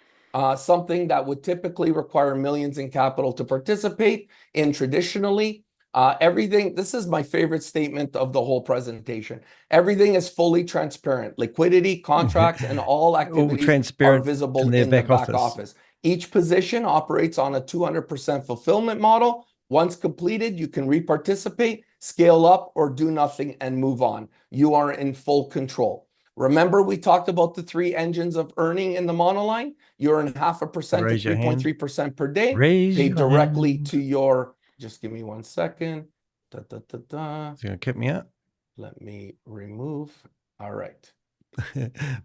Something that would typically require millions in capital to participate in traditionally. Everything, this is my favorite statement of the whole presentation. Everything is fully transparent. Liquidity, contracts, and all activities are visible in the back office. Each position operates on a 200% fulfillment model. Once completed, you can reparticipate, scale up, or do nothing and move on. You are in full control. Remember, we talked about the 3 engines of earning in the monoline. You earn 0.5% to 3.3% per day, paid directly to your, just give me 1 second. It's going to kick me out. Let me remove. All right.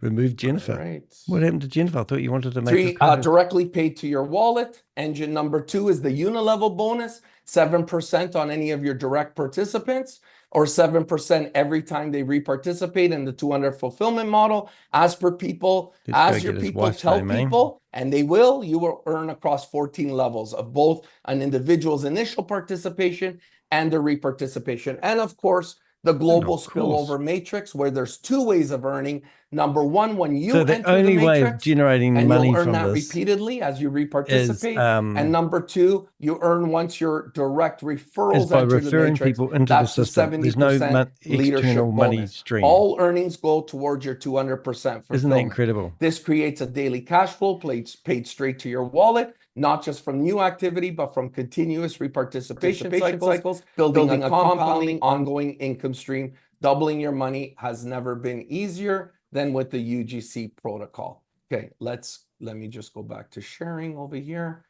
Remove Jennifer. All right. What happened to Jennifer? I thought you wanted to make 3 directly paid to your wallet. Engine number 2 is the unilevel bonus, 7% on any of your direct participants. or 7% every time they reparticipate in the 200 fulfillment model. As per people, Let's go as your get his people wife's tell name, eh? people, and they will, you will earn across 14 levels of both an individual's initial participation and the reparticipation. And of course, the global spillover matrix, where there's two ways of earning. Number one, when you So the enter only the way of matrix, generating and money you'll earn from that this repeatedly as you is reparticipate. And number two, you earn once your direct referrals by enter the referring matrix. people into the That's the system. There's no 70% leadership external money bonus. stream. All earnings go towards your 200% fulfillment. Isn't that incredible? This creates a daily cash flow paid straight to your wallet, not just from new activity, but from continuous reparticipation cycles, building a compounding, ongoing income stream. Doubling your money has never been easier than with the UGC protocol. Okay, let me just go back to sharing over here.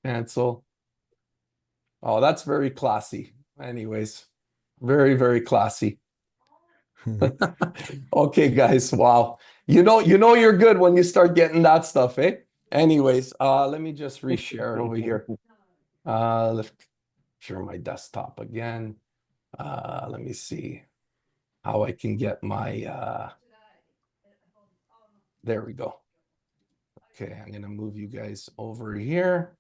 Cancel. Oh, that's very classy. Anyways, very, very classy. Okay, guys. Wow. You know you're good when you start getting that stuff, eh? Anyways, let me just reshare over here. Let's share my desktop again. Let me see how I can get my there we go. Okay, I'm gonna move you guys over here.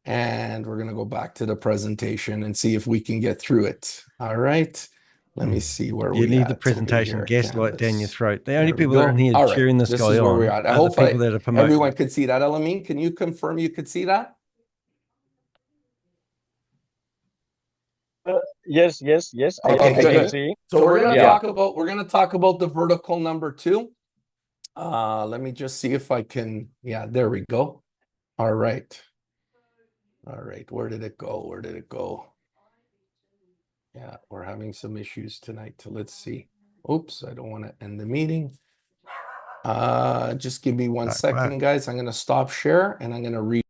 And we're gonna go back to the presentation and see if we can get through it. All right. Let me see where we You need the at presentation over here. gaslight down your Canvas. throat. The There only we people that are in go. here All right, cheering this this guy is where on we're at. I are hope the people that are promoting. everyone could see that. Elamine, can you confirm you could see that? Yes. Okay, I can good. see. So we're gonna Yeah. talk about the vertical number 2. Let me just see if I can. Yeah, there we go. All right. All right. Where did it go? Where did it go? Yeah, we're having some issues tonight. So let's see. Oops, I don't want to end the meeting. Just give me one second, guys. I'm gonna stop share and I'm gonna read.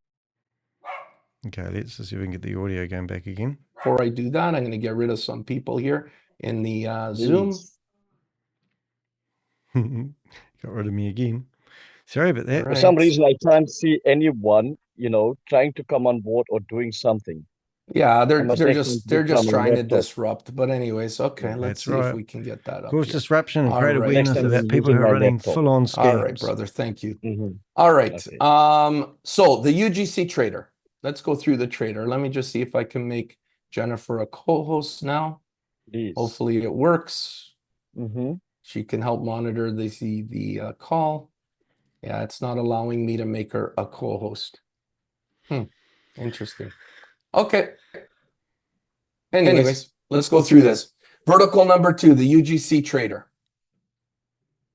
Okay, let's see if we can get the audio going back again. Before I do that, I'm gonna get rid of some people here in the Zoom. Got rid of me again. Sorry about that. All For some right. reason, I can't see anyone, trying to come on board or doing something. Yeah, they're must just actually be trying to laptop. disrupt. But anyways, okay, let's That's see if right. we can get that up Cause here. disruption and All create right. awareness Next time about I'm people who using are my running laptop. full-on scams. All right, brother. Thank you. Mhm. All right. Okay. So the UGC trader. Let's go through the trader. Let me just see if I can make Jennifer a co-host now. Please. Hopefully it works. Mm-hmm. She can help monitor the call. Yeah, it's not allowing me to make her a co-host. Interesting. Okay. Anyways, let's go through this. Vertical number 2, the UGC trader.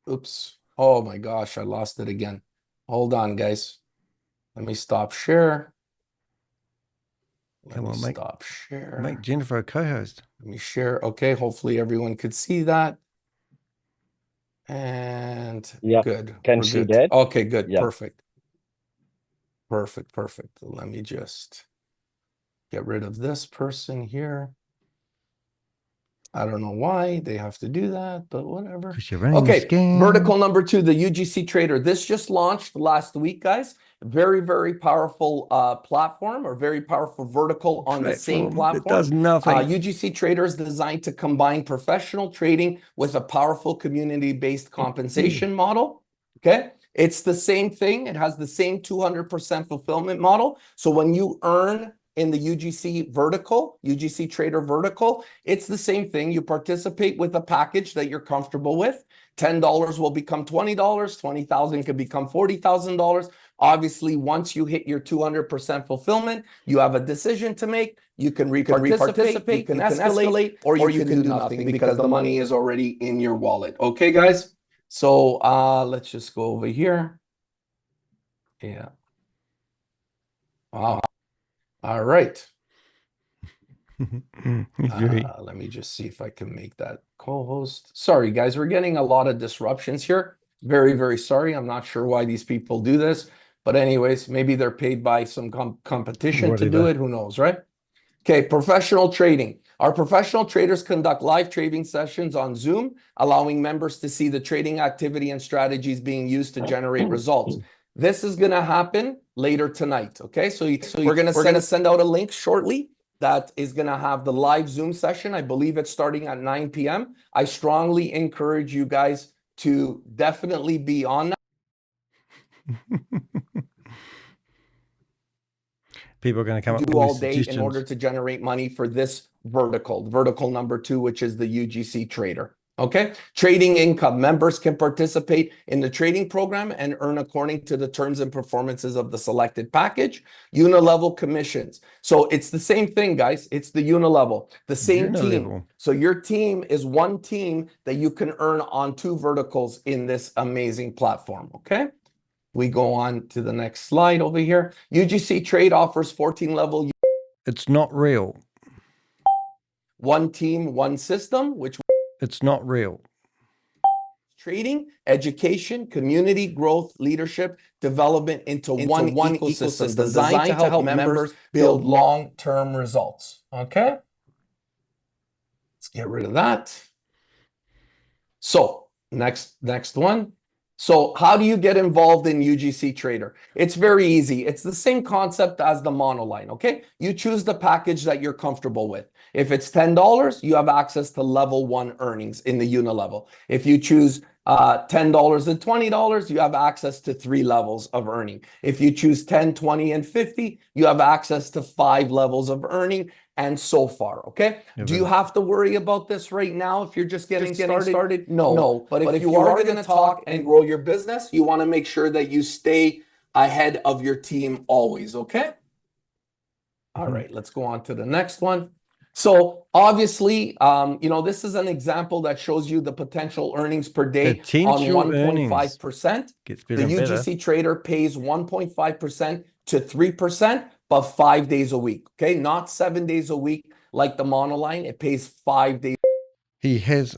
Oops. Oh my gosh, I lost it again. Hold on, guys. Let me stop share. Come on, Stop share. make Jennifer a co-host. Let me share. Okay, hopefully everyone could see that. And Yeah, good. can We're see good. that. Okay, good. Yeah. Perfect. Let me just get rid of this person here. I don't know why they have to do that, but whatever. Because you're running Okay, a scam. vertical number 2, the UGC trader. This just launched last week, guys. Very, very powerful platform, or very powerful vertical on the same platform. It does nothing. UGC trader is designed to combine professional trading with a powerful community-based compensation model. Okay, it's the same thing. It has the same 200% fulfillment model. So when you earn in the UGC trader vertical, it's the same thing. You participate with a package that you're comfortable with. $10 will become $20, 20,000 could become $40,000. Obviously, once you hit your 200% fulfillment, you have a decision to make. You can reparticipate, you can escalate, or you can do nothing because the money is already in your wallet. Okay, guys? So let's just go over here. Yeah. Wow. All right. Let me just see if I can make that co-host. Sorry, guys, we're getting a lot of disruptions here. Very, very sorry. I'm not sure why these people do this. But anyways, maybe they're paid by some competition to do it. Who knows, right? Okay, professional trading. Our professional traders conduct live trading sessions on Zoom, allowing members to see the trading activity and strategies being used to generate results. This is going to happen later tonight. Okay, so we're gonna send out a link shortly that is gonna have the live Zoom session. I believe it's starting at 9 p.m. I strongly encourage you guys to definitely be on that. People are going to come up with Do all all these day in suggestions. order to generate money for this vertical number 2, which is the UGC Trader. Okay, trading income. Members can participate in the trading program and earn according to the terms and performances of the selected package. Unilevel commissions. So it's the same thing, guys. It's the unilevel, the same team. Unilevel. So your team is one team that you can earn on 2 verticals in this amazing platform. Okay. We go on to the next slide over here. UGC Trade offers 14 level. It's not real. One team, one system, which It's not real. trading, education, community growth, leadership, development into one ecosystem designed to help members build long-term results. Okay. Let's get rid of that. So next one. So how do you get involved in UGC Trader? It's very easy. It's the same concept as the monoline, okay? You choose the package that you're comfortable with. If it's $10, you have access to level 1 earnings in the unilevel. If you choose $10 and $20, you have access to 3 levels of earning. If you choose 10, 20, and 50, you have access to 5 levels of earning, and so far, okay? Do you have to worry about this right now if you're just getting started? No. But if you are going to talk and grow your business, you want to make sure that you stay ahead of your team always, okay? All right, let's go on to the next one. So obviously, this is an example that shows you the potential earnings per day on 1.5%. The UGC Trader pays 1.5% to 3%, but 5 days a week. Okay, not 7 days a week like the monoline. It pays 5 days. He has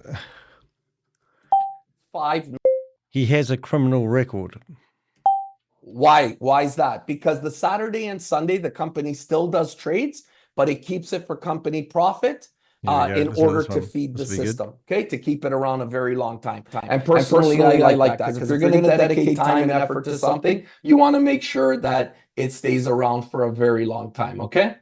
a criminal record. Why? Why is that? Because the Saturday and Sunday, the company still does trades, but it keeps it for company profit in order to feed the system, okay, to keep it around a very long time. And personally, I like that, because if you're going to dedicate time and effort to something, you want to make sure that it stays around for a very long time, okay?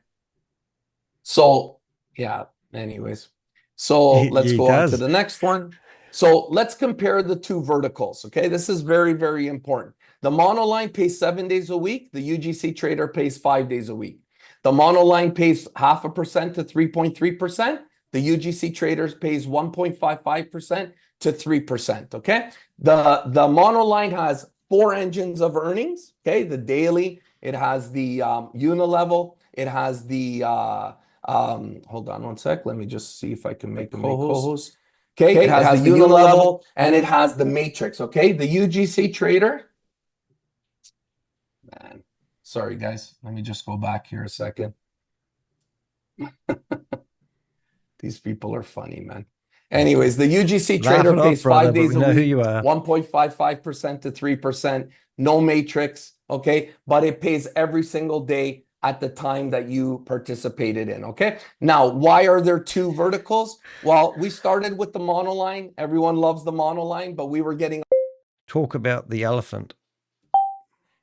So, yeah, anyways. So let's go on to the next one. So let's compare the 2 verticals, okay? This is very, very important. The monoline pays 7 days a week. The UGC Trader pays 5 days a week. The monoline pays 0.5% to 3.3%. The UGC Traders pays 1.55% to 3%, okay? The monoline has 4 engines of earnings, okay? The daily, it has the unilevel, it has the, hold on one sec. Let me just see if I can make co-host. Okay, it has the unilevel and it has the matrix, okay? The UGC Trader, man, sorry guys, let me just go back here a second. These people are funny, man. Anyways, the UGC Trader pays 5 days a week, 1.55% to 3%, no matrix, okay? But it pays every single day at the time that you participated in, okay? Now, why are there 2 verticals? Well, we started with the monoline. Everyone loves the monoline, but we were getting... Talk about the elephant.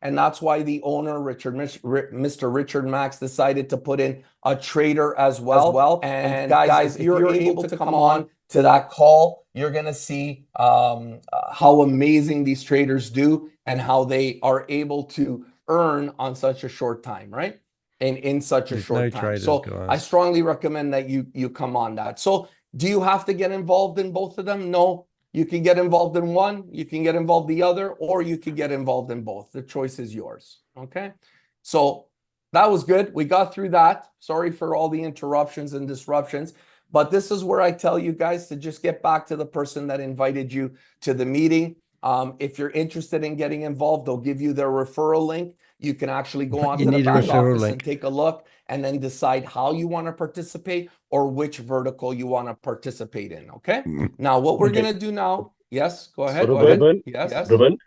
And that's why the owner, Mr. Richard Max, decided to put in a trader as well. And guys, if you're able to come on to that call, you're going to see how amazing these traders do and how they are able to earn on such a short time, right? And in such a short time. So I strongly recommend that you come on that. So do you have to get involved in both of them? No. You can get involved in one, you can get involved the other, or you can get involved in both. The choice is yours, okay? So that was good. We got through that. Sorry for all the interruptions and disruptions, but this is where I tell you guys to just get back to the person that invited you to the meeting. If you're interested in getting involved, they'll give you their referral link. You can actually go on to the back office and take a look and then decide how you want to participate or which vertical you want to participate in, okay? Now, what we're going to do now, yes, go ahead. Rubén, yes. Rubén,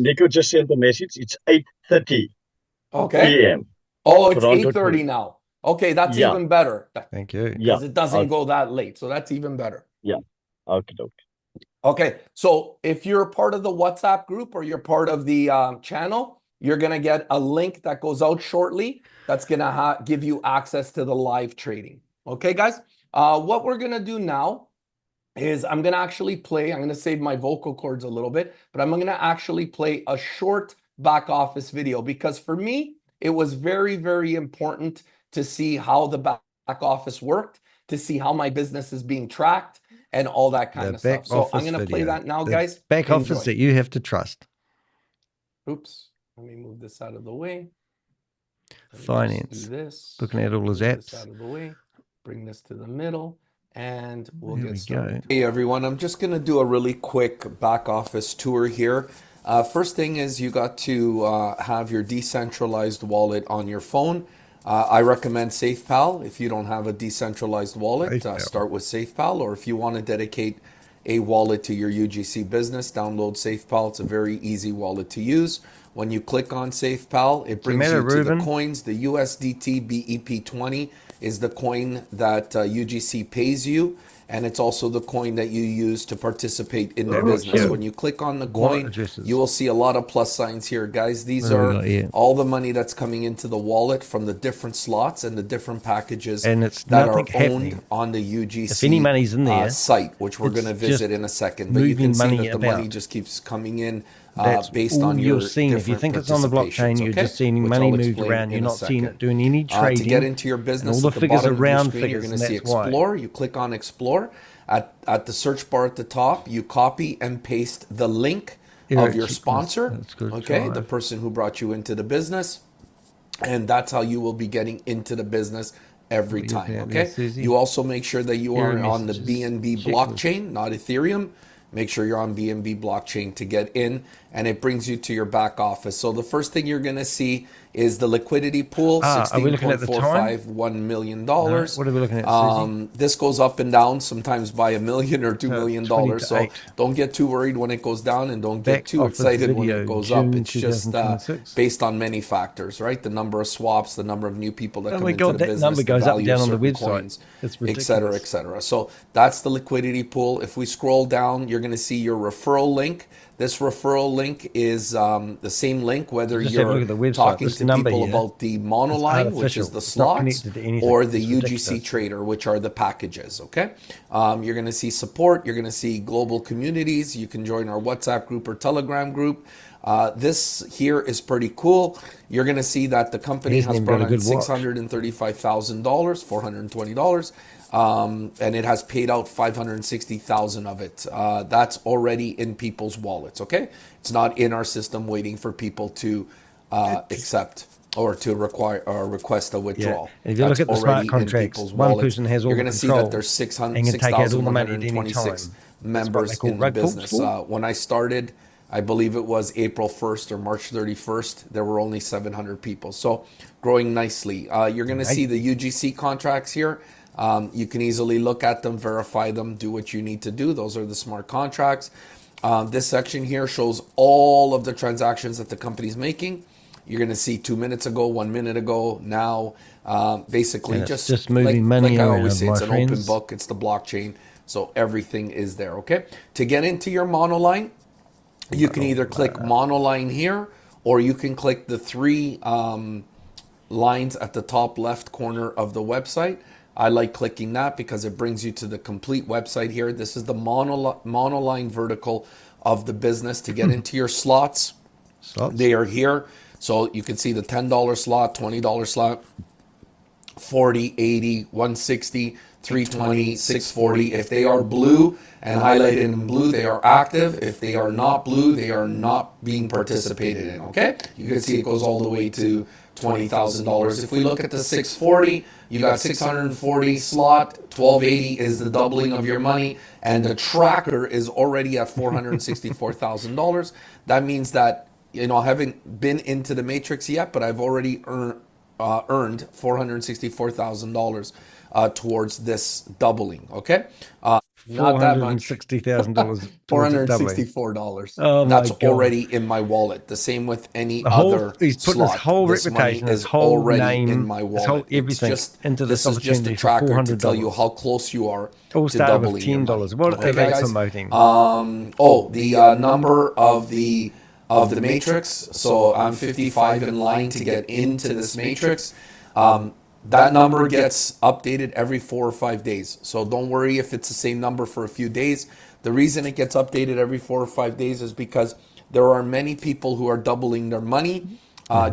Nikko just sent a message. It's 8:30 p.m. Oh, it's 8:30 now. Okay, that's even better. Thank you. Because it doesn't go that late, so that's even better. Yeah, okay. Okay, so if you're part of the WhatsApp group or you're part of the channel, you're going to get a link that goes out shortly that's going to give you access to the live trading. Okay, guys? What we're going to do now is I'm going to actually play, I'm going to save my vocal cords a little bit, but I'm going to actually play a short back office video, because for me, it was very, very important to see how the back office worked, to see how my business is being tracked and all that kind of stuff. So I'm going to play that now, guys. Back office that you have to trust. Oops. Let me move this out of the way. Finance. Do this. Looking at all his apps. Out of the way. Bring this to the middle, and we'll There get we started. go. Hey everyone, I'm just going to do a really quick back office tour here. First thing is you got to have your decentralized wallet on your phone. I recommend SafePal. If you don't have a decentralized wallet, start with SafePal, or if you want to dedicate a wallet to your UGC business, download SafePal. It's a very easy wallet to use. When you click on SafePal, it brings you to the coins. The USDT BEP20 is the coin that UGC pays you, and it's also the coin that you use to participate in the business. When you click on the coin, you will see a lot of plus signs here, guys. These are all the money that's coming into the wallet from the different slots and the different packages that are owned on the UGC if any money's in there, site, which we're going to visit in a second. But you can see that the money just keeps coming in based on your seeing. If you think it's on the blockchain, you're just seeing money moved around. You're not seeing it doing any trading. To get into your business, all the figures are round figures. You're going to see Explore. You click on Explore. At the search bar at the top, you copy and paste the link of your sponsor, okay, the person who brought you into the business, and that's how you will be getting into the business every time, okay? You also make sure that you are on the BNB blockchain, not Ethereum. Make sure you're on BNB blockchain to get in, and it brings you to your back office. So the first thing you're going to see is the liquidity pool, $16.451 million. What are we looking at, this goes up and down, sometimes by $1 million or $2 million. So don't get too worried when it goes down, and don't get too excited when it goes up. It's just based on many factors, right? The number of swaps, the number of new people that come into the business, number goes the up and down on the website, coins, et cetera, et cetera. So that's the liquidity pool. If we scroll down, you're going to see your referral link. This referral link is the same link whether you're talking to people about the monoline, which is the slots, or the UGC trader, which are the packages, okay? You're going to see support. You're going to see global communities. You can join our WhatsApp group or Telegram group. This here is pretty cool. You're going to see that the company has brought in $635,000, $420. And it has paid out 560,000 of it. That's already in people's wallets, okay? It's not in our system waiting for people to accept or to require or request a withdrawal. Yeah. If you look at the smart contracts, one person has all the control. You're going to see that there's 6,126 members in the business. When I started, I believe it was April 1st or March 31st, there were only 700 people. So growing nicely. You're going to see the UGC contracts here. You can easily look at them, verify them, do what you need to do. Those are the smart contracts. This section here shows all of the transactions that the company's making. You're going to see 2 minutes ago, 1 minute ago, now. Basically, just moving money like I around, always say, it's an friends. open book. It's the blockchain. So everything is there, okay? To get into your monoline, you can either click monoline here, or you can click the three lines at the top left corner of the website. I like clicking that because it brings you to the complete website here. This is the monoline vertical of the business. To get into your slots, they are here. So you can see the $10 slot, $20 slot, 40, 80, 160, 320, 640. If they are blue and highlighted in blue, they are active. If they are not blue, they are not being participated in, okay? You can see it goes all the way to $20,000. If we look at the 640, you got 640 slot, 1280 is the doubling of your money, and the tracker is already at $464,000. That means that, you know, I haven't been into the matrix yet, but I've already earned $464,000 towards this doubling, okay? Not that much. $460,000. $464. Oh, that's my God. already in my wallet. The same with any other He's put slot. his whole This reputation, money his is whole already name, in my his wallet. whole everything into this is just a opportunity for tracker to tell $400. you how close you are All to started with doubling your money. $10. What are they guys? promoting? The number of the of the matrix. So I'm 55 in line to get into this matrix. That number gets updated every 4 or 5 days. So don't worry if it's the same number for a few days. The reason it gets updated every 4 or 5 days is because there are many people who are doubling their money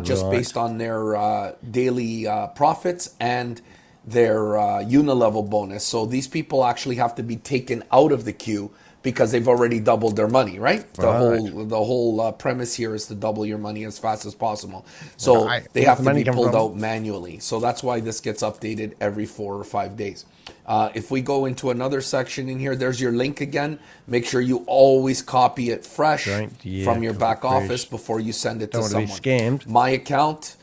just based on their daily profits and their unilevel bonus. So these people actually have to be taken out of the queue because they've already doubled their money, right? The whole premise here is to double your money as fast as possible. So they have to be pulled out manually. So that's why this gets updated every 4 or 5 days. If we go into another section in here, there's your link again. Make sure you always copy it fresh from your back office before you send it to someone. Scammed. My account,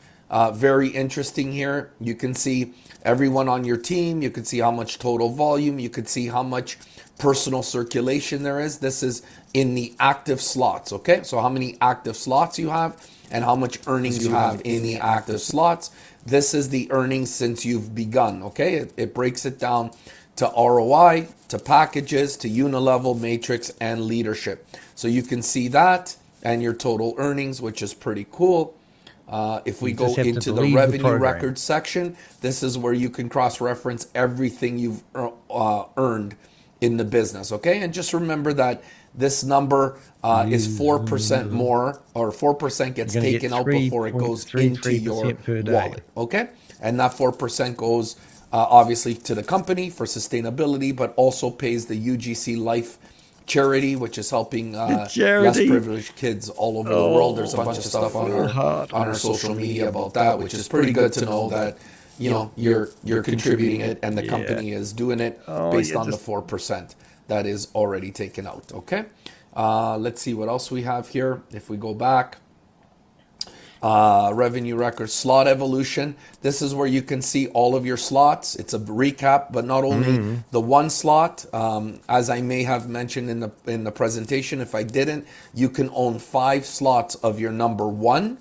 very interesting here. You can see everyone on your team. You can see how much total volume. You can see how much personal circulation there is. This is in the active slots, okay? So how many active slots you have and how much earnings you have in the active slots. This is the earnings since you've begun, okay? It breaks it down to ROI, to packages, to unilevel, matrix, and leadership. So you can see that and your total earnings, which is pretty cool. If we go into the revenue records section, this is where you can cross-reference everything you've earned in the business, okay? And just remember that this number is 4% more, or 4% gets taken out before it goes into your wallet, okay? And that 4% goes obviously to the company for sustainability, but also pays the UGC Life charity, which is helping less privileged kids all over the world. There's a bunch of stuff on our social media about that, which is pretty good to know that you know you're contributing it and the company is doing it based on the 4% that is already taken out. Okay, let's see what else we have here. If we go back, revenue records, slot evolution. This is where you can see all of your slots. It's a recap, but not only the one slot. As I may have mentioned in the presentation, if I didn't, you can own 5 slots of your number 1,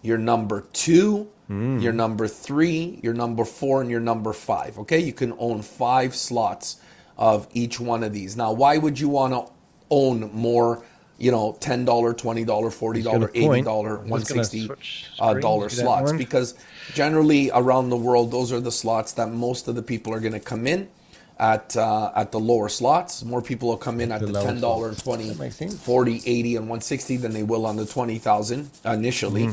your number 2, your number 3, your number 4, and your number 5. Okay, you can own 5 slots of each one of these. Now, why would you want to own more? You know, $10, $20, $40, $80, $160 slots, because generally around the world, those are the slots that most of the people are going to come in at the lower slots. More people will come in at the $10, $20, 40, 80, and 160 than they will on the 20,000 initially.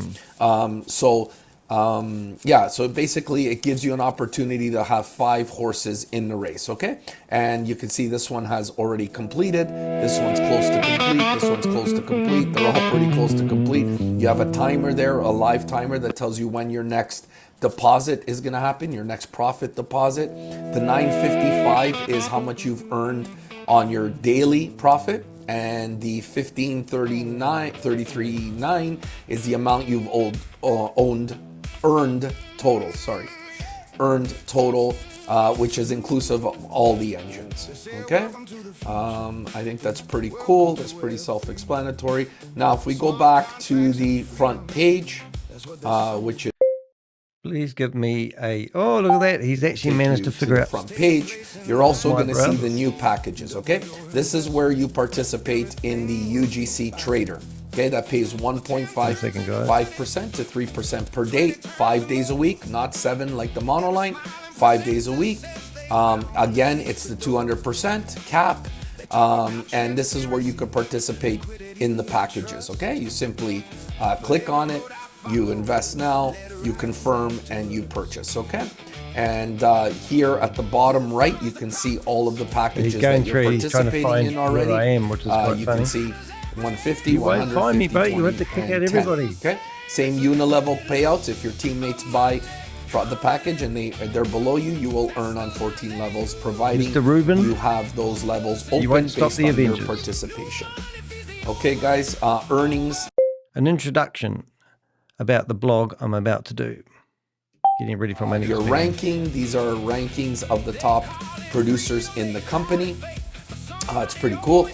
Yeah, so basically it gives you an opportunity to have 5 horses in the race, okay? And you can see this one has already completed. This one's close to complete. This one's close to complete. They're all pretty close to complete. You have a timer there, a live timer that tells you when your next deposit is going to happen, your next profit deposit. The 955 is how much you've earned on your daily profit. And the 1533.9 is the amount you've earned total, which is inclusive of all the engines. Okay, I think that's pretty cool. That's pretty self-explanatory. Now, if we go back to the front page, which is, please give me a, oh, look at that. He's actually managed to figure out front page. You're also going to see the new packages, okay? This is where you participate in the UGC Trader, okay? That pays 1.5% to 3% per day, 5 days a week, not 7 like the monoline, 5 days a week. Again, it's the 200% cap, and this is where you can participate in the packages, okay? You simply click on it, you invest now, you confirm, and you purchase, okay? And here at the bottom right, you can see all of the packages that you're participating in already. I am, which is quite you funny. can see 150, You won't 150, find me, but 20, you have to kick and out 10, everybody. okay? Same unilevel payouts. If your teammates buy the package and they're below you, you will earn on 14 levels, providing Mr. Rubin, you have those levels open won't stop based the on your Avengers. participation. Okay, guys, earnings. An introduction about the blog I'm about to do. Getting ready for my next Your meeting. ranking, these are rankings of the top producers in the company. It's pretty cool.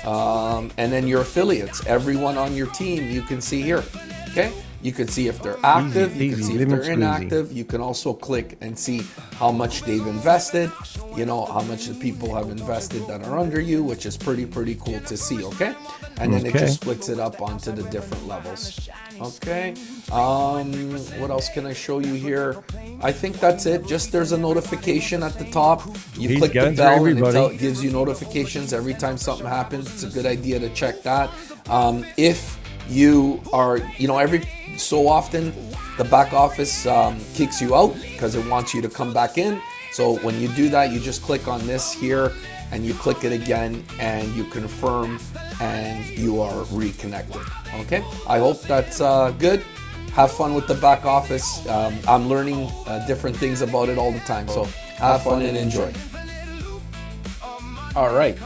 And then your affiliates, everyone on your team, you can see here. Okay, you can see if they're active, you can see if they're inactive. You can also click and see how much they've invested. you know, how much the people have invested that are under you, which is pretty cool to see. Okay, and then it just splits it up onto the different levels. Okay, what else can I show you here? I think that's it. Just there's a notification at the top. You click the bell and it gives you notifications every time something happens. It's a good idea to check that. If you are, you know, every so often the back office kicks you out because it wants you to come back in. So when you do that, you just click on this here and you click it again and you confirm and you are reconnected. Okay, I hope that's good. Have fun with the back office. I'm learning different things about it all the time. So have fun and enjoy. All right.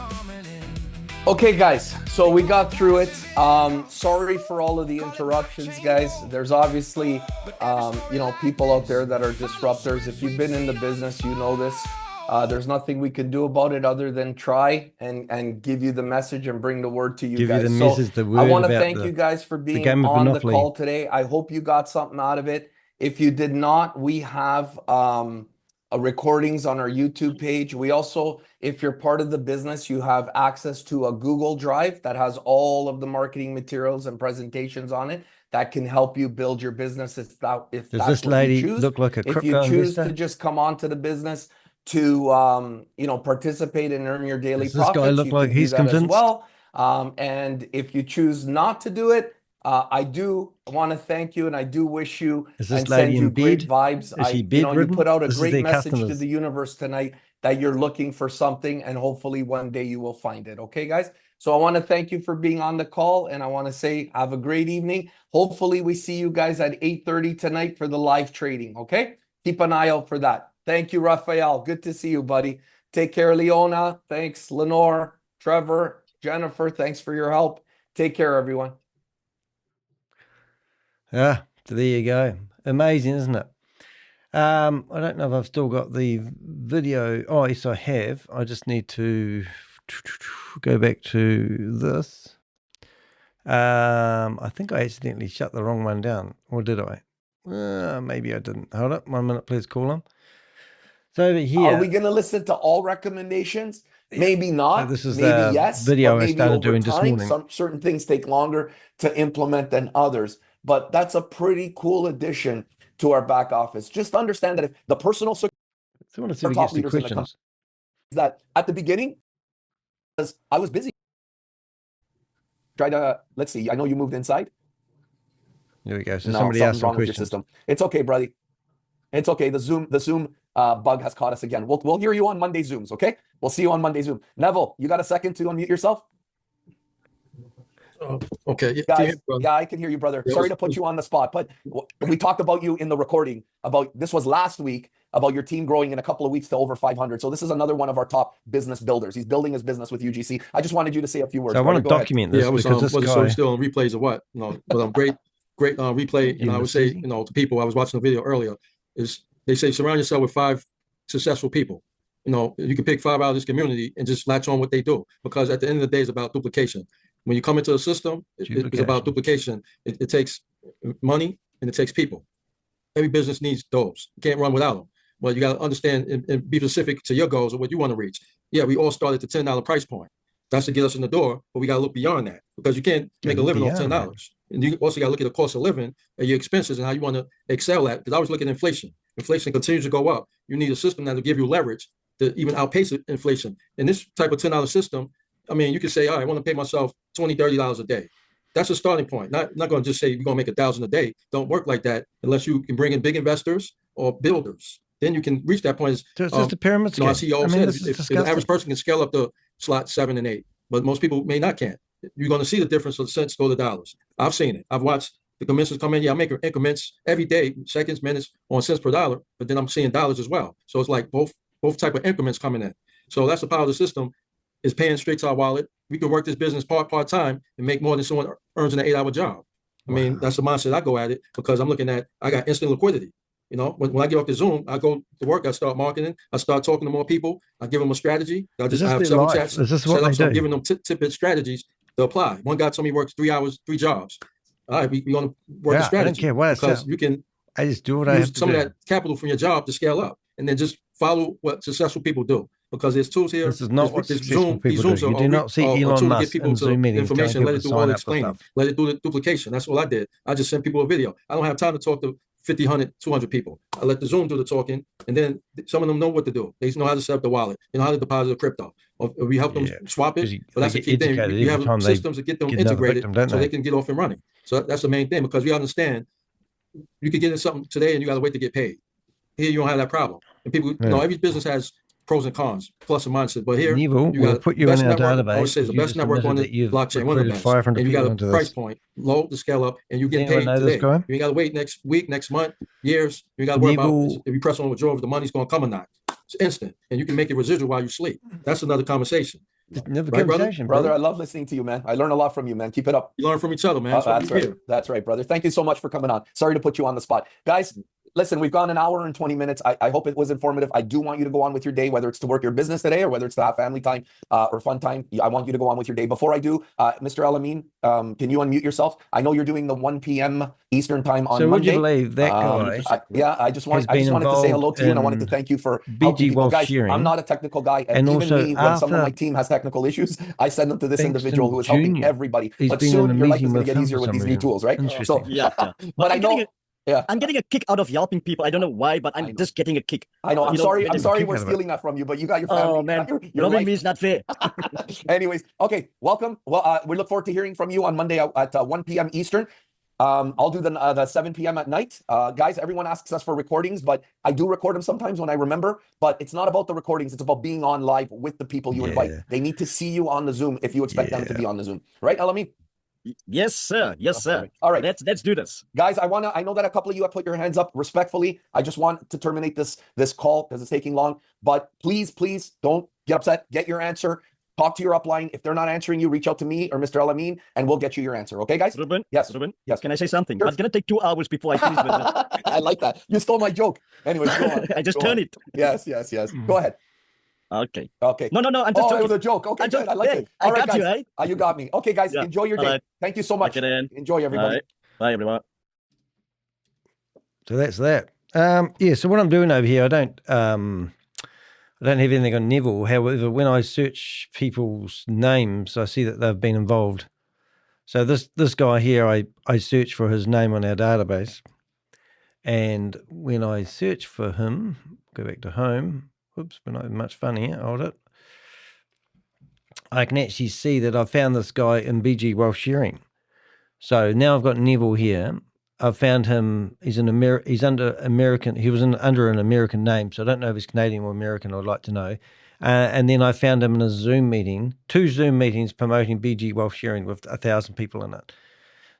Okay, guys, so we got through it. Sorry for all of the interruptions, guys. There's obviously, you know, people out there that are disruptors. If you've been in the business, you know this. There's nothing we can do about it other than try and give you the message and bring the word to you guys. I want to thank you guys for being on the call today. I hope you got something out of it. If you did not, we have recordings on our YouTube page. We also, if you're part of the business, you have access to a Google Drive that has all of the marketing materials and presentations on it that can help you build your business if that's this lady what you choose. look like a crypto if you choose investor? to just come onto the business to you know, participate and earn your daily Does this profits, guy look you like can do he's that as convinced? well. And if you choose not to do it, I do want to thank you and I do wish you and send you great vibes. Is she You know, you bedridden? put out a This is great their message to customers. the universe tonight that you're looking for something and hopefully one day you will find it. Okay, guys? So I want to thank you for being on the call and I want to say have a great evening. Hopefully we see you guys at 8:30 tonight for the live trading. Okay? Keep an eye out for that. Thank you, Raphael. Good to see you, buddy. Take care, Leona. Thanks, Lenore, Trevor, Jennifer. Thanks for your help. Take care, everyone. Yeah, so there you go. Amazing, isn't it? I don't know if I've still got the video. Oh, yes, I have. I just need to go back to this. I think I accidentally shut the wrong one down. Or did I? Maybe I didn't. Hold up 1 minute, please, call him. So over here. Are we going to listen to all recommendations? Maybe not. So this is maybe the yes. video but I maybe started over doing time, this morning. certain things take longer to implement than others. But that's a pretty cool addition to our back office. Just understand that if the personal So I want to see if we top get some leaders in the company, questions. that at the beginning, I was busy. Try to, let's see. I know you moved inside. There we go. So No, somebody asked something's some wrong with your questions. system. It's okay, buddy. It's okay. The Zoom bug has caught us again. We'll hear you on Monday Zooms. Okay. We'll see you on Monday Zoom. Neville, you got a second to unmute yourself? Okay. Guys, yeah, I can hear you, brother. Sorry to put you on the spot, but we talked about you in the recording about this was last week about your team growing in a couple of weeks to over 500. So this is another one of our top business builders. He's building his business with UGC. I just wanted you to say a few words. So I want to document this because this guy. Still on replays or what? No, but great replay. And I would say, you know, to people, I was watching the video earlier, is they say surround yourself with 5 successful people. You know, you can pick 5 out of this community and just latch on what they do, because at the end of the day, it's about duplication. When you come into a system, it's about duplication. It takes money and it takes people. Every business needs those. You can't run without them. Well, you got to understand and be specific to your goals or what you want to reach. Yeah, we all start at the $10 price point. That's to get us in the door, but we got to look beyond that, because you can't make a living off $10. And you also got to look at the cost of living and your expenses and how you want to excel at. Because I was looking at inflation. Inflation continues to go up. You need a system that will give you leverage to even outpace inflation. In this type of $10 system, I mean, you could say, all right, I want to pay myself $20, $30 a day. That's a starting point. Not going to just say you're going to make $1,000 a day. Don't work like that unless you can bring in big investors or builders. Then you can reach that point. So it's just a pyramid scheme. Our CEO said if the average person can scale up to slot 7 and 8, but most people may not can't. You're going to see the difference of cents go to dollars. I've seen it. I've watched the commissions come in. Yeah, I'm making increments every day, seconds, minutes, on cents per dollar, but then I'm seeing dollars as well. So it's like both type of increments coming in. So that's the power of the system, is paying straight to our wallet. We can work this business part-time and make more than someone earns in an 8-hour job. I mean, that's the mindset I go at it, because I'm looking at, I got instant liquidity. You know, when I get off the Zoom, I go to work, I start marketing, I start talking to more people, I give them a strategy. I have several chats set up, so I'm giving them tidbit strategies to apply. One guy told me he works 3 hours, 3 jobs. All right, we're going to work the strategy. I don't care what because you can I just do what I have to some do. of that capital from your job to scale up, and then just follow what successful people do. because there's tools here. This is not what This successful Zoom, these people do. Zooms You do not see are Elon tool to get Musk people in to Zoom meetings telling information, let people it to do all sign the up for explaining, stuff. let it do the duplication. That's all I did. I just sent people a video. I don't have time to talk to 50, 100, 200 people. I let the Zoom do the talking, and then some of them know what to do. They know how to set up the wallet. They know how to deposit the crypto. Or we help them swap it. But that's the key thing. You have systems to get them integrated so they can get off and running. So that's the main thing, because we understand you could get in something today and you got to wait to get paid. Here, you don't have that problem. And people, every business has pros and cons, plus and minuses. But here, Neville, you we'll got put you best in our network. database. I always say it's the best network on the blockchain, one of the best. And you got a price point, low to scale up, and you get paid today. You ain't got to wait next week, next month, years. You got to worry about if you press on withdraw, if the money's going to come or not. It's instant, and you can make it residual while you sleep. That's another conversation. Another right, conversation, brother. I love listening to you, man. I learn a lot from you, man. Keep it up. You learn from each other, man. That's right. That's right, brother. Thank you so much for coming on. Sorry to put you on the spot, guys. Listen, we've gone an hour and 20 minutes. I hope it was informative. I do want you to go on with your day, whether it's to work your business today or whether it's to have family time or fun time. I want you to go on with your day. Before I do, Mr. Elamin, can you unmute yourself? I know you're doing the 1 p.m. Eastern time on Monday. So would you believe that guy? I just wanted to say hello to you, and I wanted to thank you for helping people. Guys, I'm not a technical guy, and even me, when some of my team has technical issues, I send them to this individual who is helping everybody. But soon your life is going to get easier with these new tools, right? So, but I know. Yeah, I'm getting a kick out of helping people. I don't know why, but I'm just getting a kick. I know. I'm sorry we're stealing that from you, but you got your family. Oh man, your me is not fair. Anyways, okay, welcome. Well, we look forward to hearing from you on Monday at 1 p.m. Eastern. I'll do the 7 p.m. at night. Guys, everyone asks us for recordings, but I do record them sometimes when I remember. But it's not about the recordings. It's about being on live with the people you invite. They need to see you on the Zoom if you expect them to be on the Zoom. Right, Elamin? Yes, sir. Yes, sir. All right. Let's do this. Guys, I know that a couple of you have put your hands up respectfully. I just want to terminate this call because it's taking long. But please don't get upset. Get your answer. Talk to your upline. If they're not answering you, reach out to me or Mr. Elamin, and we'll get you your answer. Okay, guys? Ruben? Yes. Ruben? Yes. Can I say something? Sure. It's going to take 2 hours before I finish with it. I like that. You stole my joke. Anyways, go on. I just turned it. Yes. Go ahead. Okay. No. I'm just joking. It was a joke. Okay, good. I like it. All right, guys. You, right? You got me. Okay, guys. Yeah. Enjoy your day. Right. Thank you so much. Okay, then. Enjoy, everybody. Right. Bye, everyone. So that's that. So what I'm doing over here, I don't have anything on Neville. However, when I search people's names, I see that they've been involved. So this guy here, I search for his name on our database. And when I search for him, go back to home. Whoops, we're not having much fun here. Hold it. I can actually see that I found this guy in BG Wealth Sharing. So now I've got Neville here. I've found him. He's under American. He was under an American name, so I don't know if he's Canadian or American. I'd like to know. And then I found him in a Zoom meeting, 2 Zoom meetings promoting BG Wealth Sharing with 1,000 people in it.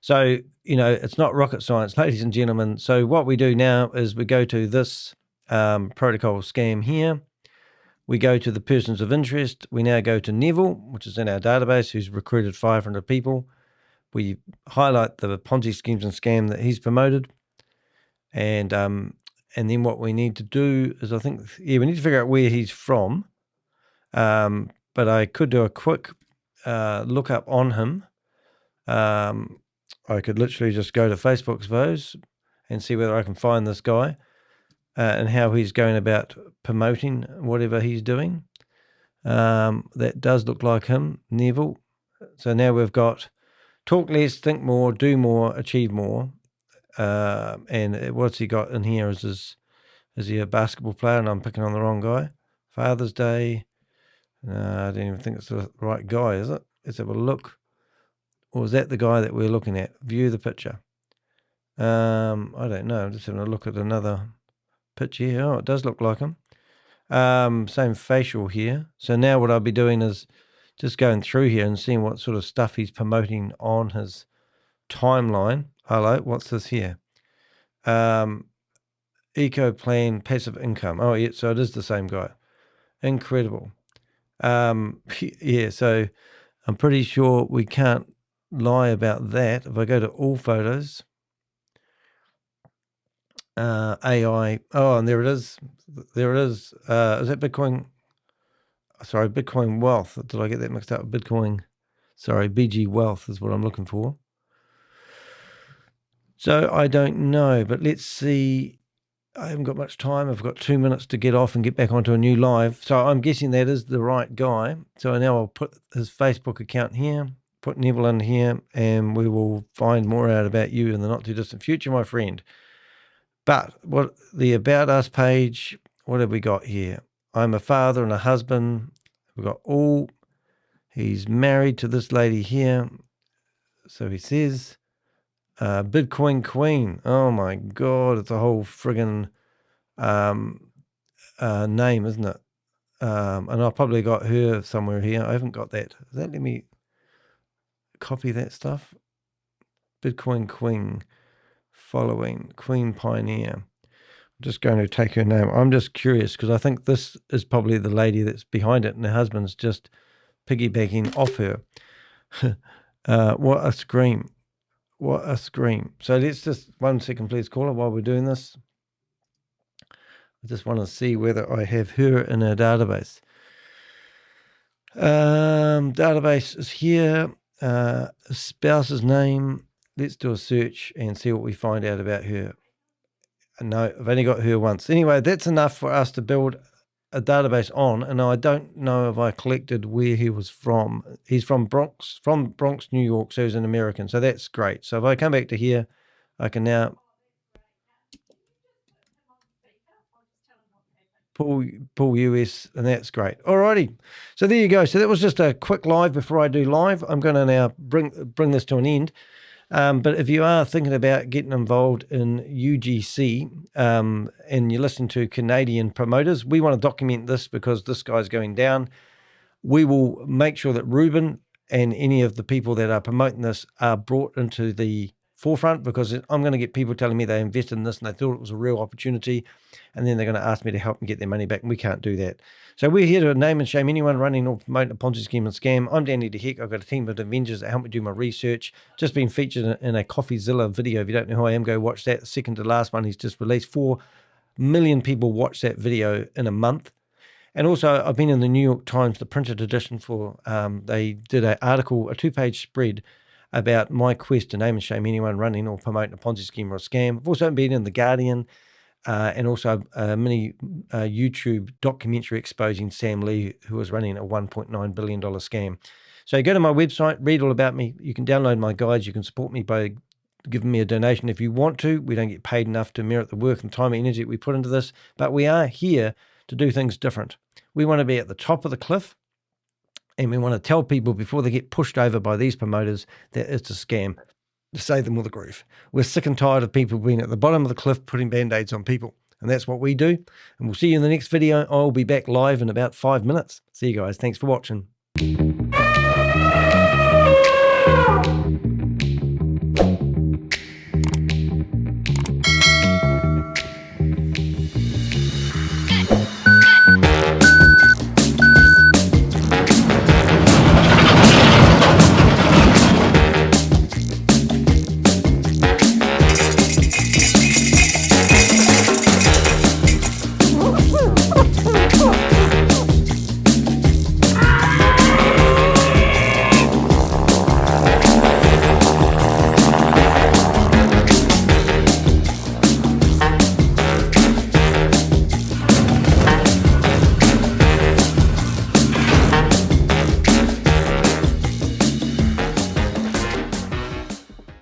So it's not rocket science, ladies and gentlemen. So what we do now is we go to this protocol scam here. We go to the persons of interest. We now go to Neville, which is in our database, who's recruited 500 people. We highlight the Ponzi schemes and scam that he's promoted. And then what we need to do is, we need to figure out where he's from. But I could do a quick look up on him. I could literally just go to Facebook, suppose, and see whether I can find this guy and how he's going about promoting whatever he's doing. That does look like him, Neville. So now we've got talk less, think more, do more, achieve more. And what's he got in here? Is he a basketball player? And I'm picking on the wrong guy. Father's Day. I don't even think it's the right guy, is it? Let's have a look. Or is that the guy that we're looking at? View the picture. I don't know. I'm just having a look at another picture here. Oh, it does look like him. Same facial here. So now what I'll be doing is just going through here and seeing what sort of stuff he's promoting on his timeline. Hello, what's this here? Eco plan, passive income. Oh, yeah, so it is the same guy. Incredible. So I'm pretty sure we can't lie about that. If I go to all photos, AI, and there it is. Is that Bitcoin? Sorry, Bitcoin Wealth. Did I get that mixed up with Bitcoin? Sorry, BG Wealth is what I'm looking for. So I don't know, but let's see. I haven't got much time. I've got 2 minutes to get off and get back onto a new live. So I'm guessing that is the right guy. So now I'll put his Facebook account here, put Neville in here, and we will find more out about you in the not too distant future, my friend. But what the About Us page, what have we got here? I'm a father and a husband. We've got all, he's married to this lady here. So he says, Bitcoin Queen. Oh my God, it's a whole friggin' name, isn't it? And I've probably got her somewhere here. I haven't got that. Does that let me copy that stuff? Bitcoin Queen, following, Queen Pioneer. I'm just going to take her name. I'm just curious because I think this is probably the lady that's behind it and her husband's just piggybacking off her. What a scream. What a scream. So let's just, 1 second, please, caller, while we're doing this. I just want to see whether I have her in a database. Database is here. Spouse's name. Let's do a search and see what we find out about her. No, I've only got her once. Anyway, that's enough for us to build a database on, and I don't know if I collected where he was from. He's from Bronx, New York, so he's an American. So that's great. So if I come back to here, I can now pull US, and that's great. Alrighty. So there you go. So that was just a quick live before I do live. I'm going to now bring this to an end. But if you are thinking about getting involved in UGC and you're listening to Canadian promoters, we want to document this because this guy's going down. We will make sure that Rubén and any of the people that are promoting this are brought into the forefront, because I'm going to get people telling me they invested in this and they thought it was a real opportunity, and then they're going to ask me to help them get their money back, and we can't do that. So we're here to name and shame anyone running or promoting a Ponzi scheme and scam. I'm Danny DeHeck. I've got a team of Avengers that help me do my research. Just been featured in a CoffeeZilla video. If you don't know who I am, go watch that. Second to last one he's just released. 4 million people watched that video in a month. And also, I've been in the New York Times, the printed edition for, they did an article, a 2-page spread about my quest to name and shame anyone running or promoting a Ponzi scheme or a scam. I've also been in The Guardian and also a mini YouTube documentary exposing Sam Lee, who was running a $1.9 billion scam. So go to my website, read all about me. You can download my guides. You can support me by giving me a donation if you want to. We don't get paid enough to merit the work and time and energy that we put into this, but we are here to do things different. We want to be at the top of the cliff, and we want to tell people before they get pushed over by these promoters that it's a scam, to save them all the grief. We're sick and tired of people being at the bottom of the cliff putting band-aids on people, and that's what we do. And we'll see you in the next video. I'll be back live in about 5 minutes. See you guys. Thanks for watching.